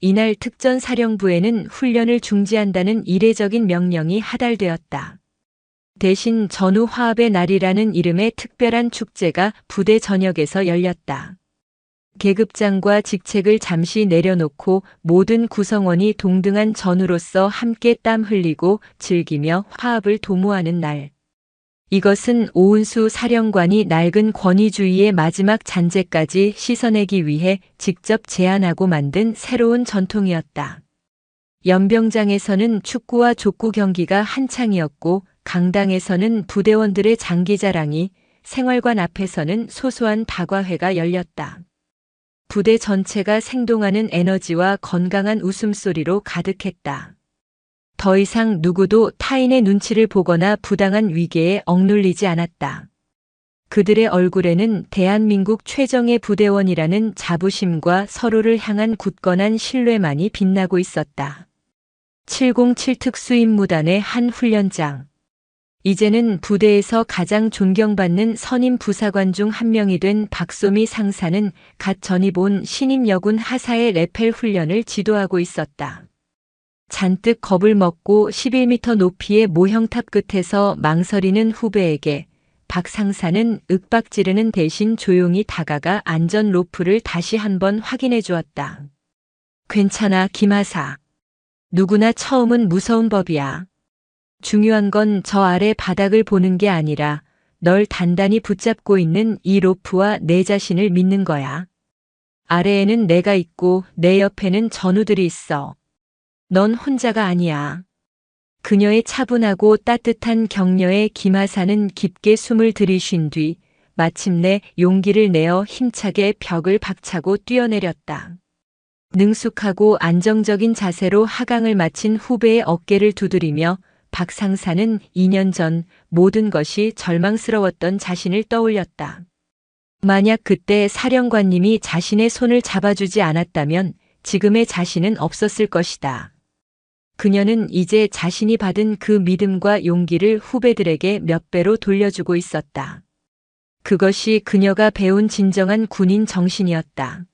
이날 특전 사령부에는 훈련을 중지한다는 이례적인 명령이 하달되었다. 대신 전후 화합의 날이라는 이름의 특별한 축제가 부대 전역에서 열렸다. 계급장과 직책을 잠시 내려놓고 모든 구성원이 동등한 전우로서 함께 땀 흘리고 즐기며 화합을 도모하는 날. 이것은 오은수 사령관이 낡은 권위주의의 마지막 잔재까지 씻어내기 위해 직접 제안하고 만든 새로운 전통이었다. 연병장에서는 축구와 족구 경기가 한창이었고 강당에서는 부대원들의 장기자랑이, 생활관 앞에서는 소소한 다과회가 열렸다. 부대 전체가 생동하는 에너지와 건강한 웃음소리로 가득했다. 더 이상 누구도 타인의 눈치를 보거나 부당한 위계에 억눌리지 않았다. 그들의 얼굴에는 대한민국 최정예 부대원이라는 자부심과 서로를 향한 굳건한 신뢰만이 빛나고 있었다. 707 특수임무단의 한 훈련장. 이제는 부대에서 가장 존경받는 선임 부사관 중 한 명이 된 박소미 상사는 갓 전입 온 신임 여군 하사의 레펠 훈련을 지도하고 있었다. 잔뜩 겁을 먹고 11m 높이의 모형탑 끝에서 망설이는 후배에게 박 상사는 윽박지르는 대신 조용히 다가가 안전 로프를 다시 한번 확인해 주었다. 괜찮아, 김하사. 누구나 처음은 무서운 법이야. 중요한 건 저 아래 바닥을 보는 게 아니라 널 단단히 붙잡고 있는 이 로프와 내 자신을 믿는 거야. 아래에는 내가 있고 내 옆에는 전우들이 있어. 넌 혼자가 아니야. 그녀의 차분하고 따뜻한 격려에 김하사는 깊게 숨을 들이쉰 뒤 마침내 용기를 내어 힘차게 벽을 박차고 뛰어내렸다. 능숙하고 안정적인 자세로 하강을 마친 후배의 어깨를 두드리며 박 상사는 2년 전 모든 것이 절망스러웠던 자신을 떠올렸다. 만약 그때 사령관님이 자신의 손을 잡아주지 않았다면 지금의 자신은 없었을 것이다. 그녀는 이제 자신이 받은 그 믿음과 용기를 후배들에게 몇 배로 돌려주고 있었다. 그것이 그녀가 배운 진정한 군인 정신이었다.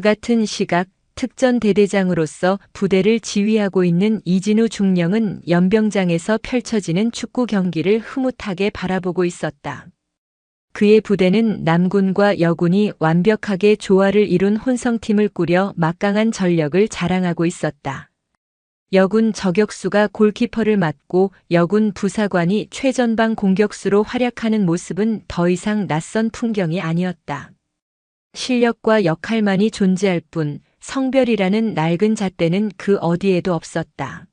같은 시각 특전대대장으로서 부대를 지휘하고 있는 이진우 중령은 연병장에서 펼쳐지는 축구 경기를 흐뭇하게 바라보고 있었다. 그의 부대는 남군과 여군이 완벽하게 조화를 이룬 혼성팀을 꾸려 막강한 전력을 자랑하고 있었다. 여군 저격수가 골키퍼를 맡고 여군 부사관이 최전방 공격수로 활약하는 모습은 더 이상 낯선 풍경이 아니었다. 실력과 역할만이 존재할 뿐 성별이라는 낡은 잣대는 그 어디에도 없었다.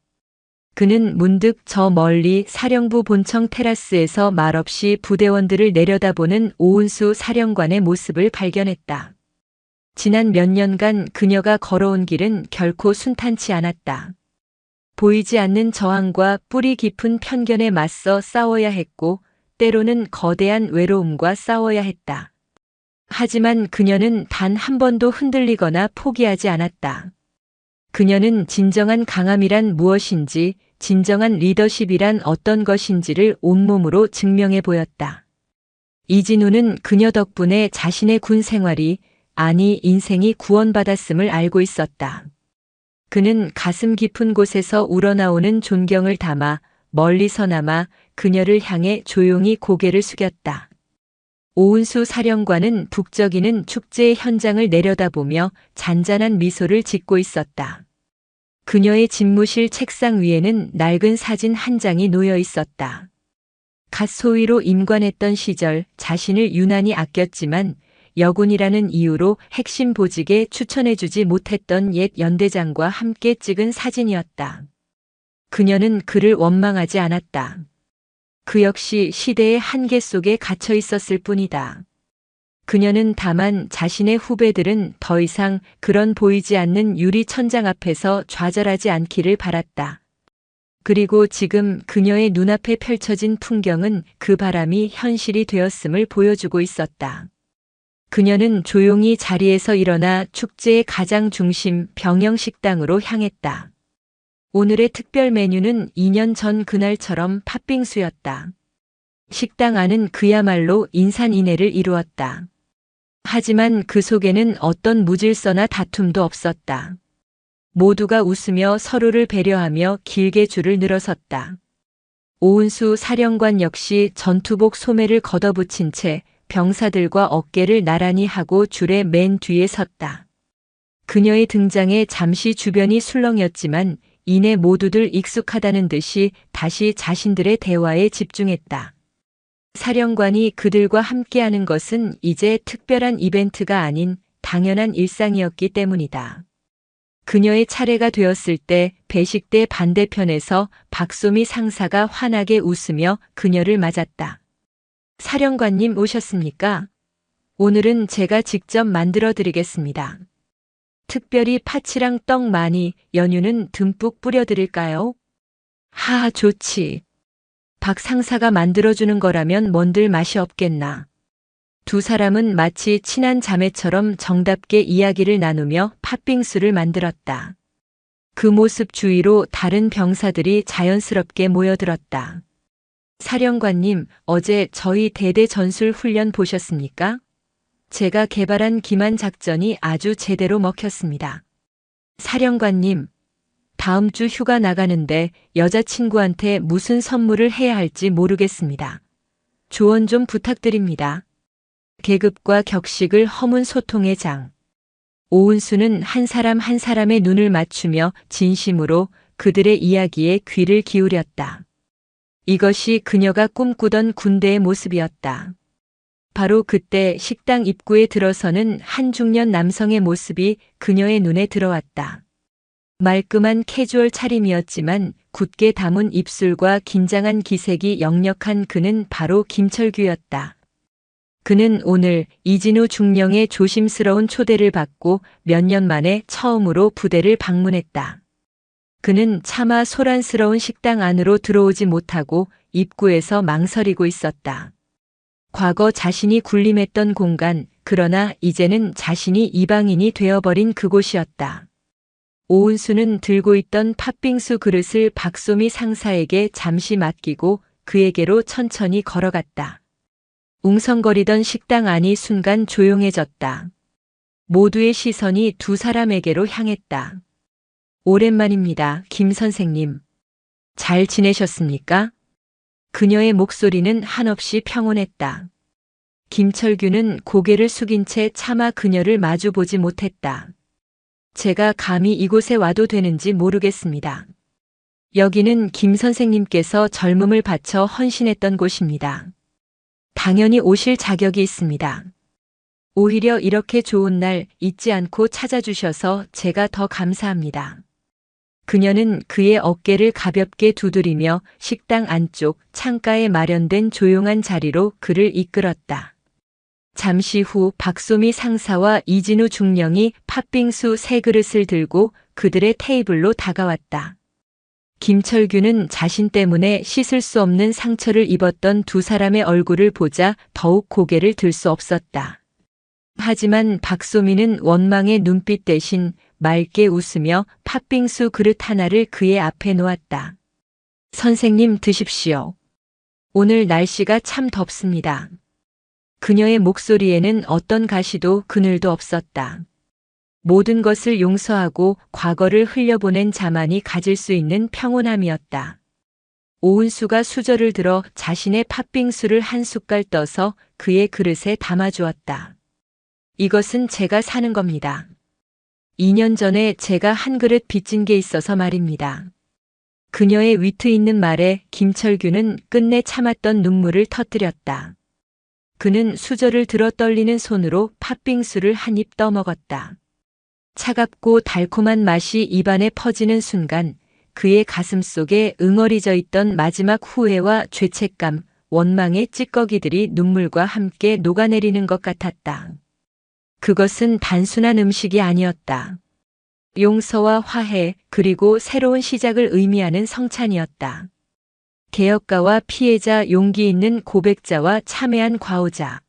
그는 문득 저 멀리 사령부 본청 테라스에서 말없이 부대원들을 내려다보는 오은수 사령관의 모습을 발견했다. 지난 몇 년간 그녀가 걸어온 길은 결코 순탄치 않았다. 보이지 않는 저항과 뿌리 깊은 편견에 맞서 싸워야 했고 때로는 거대한 외로움과 싸워야 했다. 하지만 그녀는 단 한 번도 흔들리거나 포기하지 않았다. 그녀는 진정한 강함이란 무엇인지, 진정한 리더십이란 어떤 것인지를 온몸으로 증명해 보였다. 이진우는 그녀 덕분에 자신의 군 생활이, 아니 인생이 구원받았음을 알고 있었다. 그는 가슴 깊은 곳에서 우러나오는 존경을 담아 멀리서나마 그녀를 향해 조용히 고개를 숙였다. 오은수 사령관은 북적이는 축제의 현장을 내려다보며 잔잔한 미소를 짓고 있었다. 그녀의 집무실 책상 위에는 낡은 사진 한 장이 놓여 있었다. 갓 소위로 임관했던 시절 자신을 유난히 아꼈지만 여군이라는 이유로 핵심 보직에 추천해주지 못했던 옛 연대장과 함께 찍은 사진이었다. 그녀는 그를 원망하지 않았다. 그 역시 시대의 한계 속에 갇혀 있었을 뿐이다. 그녀는 다만 자신의 후배들은 더 이상 그런 보이지 않는 유리 천장 앞에서 좌절하지 않기를 바랐다. 그리고 지금 그녀의 눈앞에 펼쳐진 풍경은 그 바람이 현실이 되었음을 보여주고 있었다. 그녀는 조용히 자리에서 일어나 축제의 가장 중심 병영식당으로 향했다. 오늘의 특별 메뉴는 2년 전 그날처럼 팥빙수였다. 식당 안은 그야말로 인산인해를 이루었다. 하지만 그 속에는 어떤 무질서나 다툼도 없었다. 모두가 웃으며 서로를 배려하며 길게 줄을 늘어섰다. 오은수 사령관 역시 전투복 소매를 걷어붙인 채 병사들과 어깨를 나란히 하고 줄의 맨 뒤에 섰다. 그녀의 등장에 잠시 주변이 술렁였지만 이내 모두들 익숙하다는 듯이 다시 자신들의 대화에 집중했다. 사령관이 그들과 함께하는 것은 이제 특별한 이벤트가 아닌 당연한 일상이었기 때문이다. 그녀의 차례가 되었을 때 배식대 반대편에서 박소미 상사가 환하게 웃으며 그녀를 맞았다. 사령관님 오셨습니까? 오늘은 제가 직접 만들어 드리겠습니다. 특별히 파치랑 떡 많이, 연유는 듬뿍 뿌려 드릴까요? 하하, 좋지. 박 상사가 만들어주는 거라면 뭔들 맛이 없겠나. 두 사람은 마치 친한 자매처럼 정답게 이야기를 나누며 팥빙수를 만들었다. 그 모습 주위로 다른 병사들이 자연스럽게 모여들었다. 사령관님, 어제 저희 대대 전술 훈련 보셨습니까? 제가 개발한 기만 작전이 아주 제대로 먹혔습니다. 사령관님, 다음 주 휴가 나가는데 여자친구한테 무슨 선물을 해야 할지 모르겠습니다. 조언 좀 부탁드립니다. 계급과 격식을 허문 소통의 장. 오은수는 한 사람 한 사람의 눈을 맞추며 진심으로 그들의 이야기에 귀를 기울였다. 이것이 그녀가 꿈꾸던 군대의 모습이었다. 바로 그때 식당 입구에 들어서는 한 중년 남성의 모습이 그녀의 눈에 들어왔다. 말끔한 캐주얼 차림이었지만 굳게 담은 입술과 긴장한 기색이 역력한 그는 바로 김철규였다. 그는 오늘 이진우 중령의 조심스러운 초대를 받고 몇 년 만에 처음으로 부대를 방문했다. 그는 차마 소란스러운 식당 안으로 들어오지 못하고 입구에서 망설이고 있었다. 과거 자신이 군림했던 공간, 그러나 이제는 자신이 이방인이 되어버린 그곳이었다. 오은수는 들고 있던 팥빙수 그릇을 박소미 상사에게 잠시 맡기고 그에게로 천천히 걸어갔다. 웅성거리던 식당 안이 순간 조용해졌다. 모두의 시선이 두 사람에게로 향했다. 오랜만입니다, 김 선생님. 잘 지내셨습니까? 그녀의 목소리는 한없이 평온했다. 김철규는 고개를 숙인 채 차마 그녀를 마주보지 못했다. 제가 감히 이곳에 와도 되는지 모르겠습니다. 여기는 김 선생님께서 젊음을 바쳐 헌신했던 곳입니다. 당연히 오실 자격이 있습니다. 오히려 이렇게 좋은 날 잊지 않고 찾아주셔서 제가 더 감사합니다. 그녀는 그의 어깨를 가볍게 두드리며 식당 안쪽 창가에 마련된 조용한 자리로 그를 이끌었다. 잠시 후 박소미 상사와 이진우 중령이 팥빙수 3그릇을 들고 그들의 테이블로 다가왔다. 김철규는 자신 때문에 씻을 수 없는 상처를 입었던 두 사람의 얼굴을 보자 더욱 고개를 들 수 없었다. 하지만 박소미는 원망의 눈빛 대신 맑게 웃으며 팥빙수 그릇 하나를 그의 앞에 놓았다. 선생님 드십시오. 오늘 날씨가 참 덥습니다. 그녀의 목소리에는 어떤 가시도 그늘도 없었다. 모든 것을 용서하고 과거를 흘려보낸 자만이 가질 수 있는 평온함이었다. 오은수가 수저를 들어 자신의 팥빙수를 한 숟갈 떠서 그의 그릇에 담아주었다. 이것은 제가 사는 겁니다. 2년 전에 제가 한 그릇 빚진 게 있어서 말입니다. 그녀의 위트 있는 말에 김철규는 끝내 참았던 눈물을 터뜨렸다. 그는 수저를 들어 떨리는 손으로 팥빙수를 한 입 떠먹었다. 차갑고 달콤한 맛이 입안에 퍼지는 순간 그의 가슴 속에 응어리져 있던 마지막 후회와 죄책감, 원망의 찌꺼기들이 눈물과 함께 녹아내리는 것 같았다. 그것은 단순한 음식이 아니었다. 용서와 화해, 그리고 새로운 시작을 의미하는 성찬이었다. 개혁가와 피해자, 용기 있는 고백자와 참회한 과오자.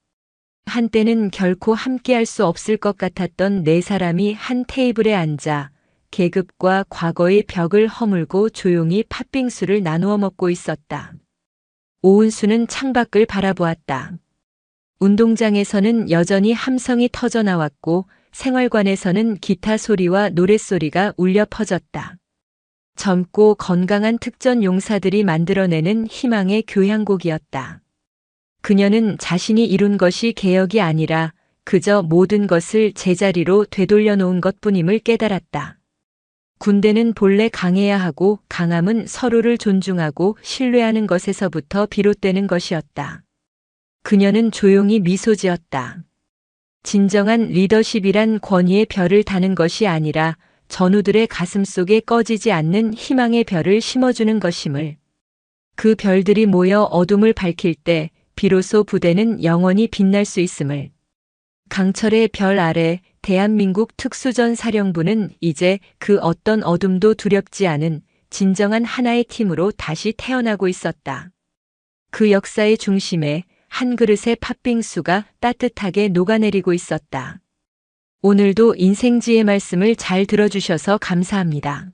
한때는 결코 함께할 수 없을 것 같았던 네 사람이 한 테이블에 앉아 계급과 과거의 벽을 허물고 조용히 팥빙수를 나누어 먹고 있었다. 오은수는 창밖을 바라보았다. 운동장에서는 여전히 함성이 터져 나왔고 생활관에서는 기타 소리와 노랫소리가 울려 퍼졌다. 젊고 건강한 특전 용사들이 만들어내는 희망의 교향곡이었다. 그녀는 자신이 이룬 것이 개혁이 아니라 그저 모든 것을 제자리로 되돌려 놓은 것뿐임을 깨달았다. 군대는 본래 강해야 하고 강함은 서로를 존중하고 신뢰하는 것에서부터 비롯되는 것이었다. 그녀는 조용히 미소 지었다. 진정한 리더십이란 권위의 별을 다는 것이 아니라 전우들의 가슴 속에 꺼지지 않는 희망의 별을 심어주는 것임을. 그 별들이 모여 어둠을 밝힐 때 비로소 부대는 영원히 빛날 수 있음을. 강철의 별 아래 대한민국 특수전 사령부는 이제 그 어떤 어둠도 두렵지 않은 진정한 하나의 팀으로 다시 태어나고 있었다. 그 역사의 중심에 한 그릇의 팥빙수가 따뜻하게 녹아내리고 있었다. 오늘도 인생지의 말씀을 잘 들어주셔서 감사합니다.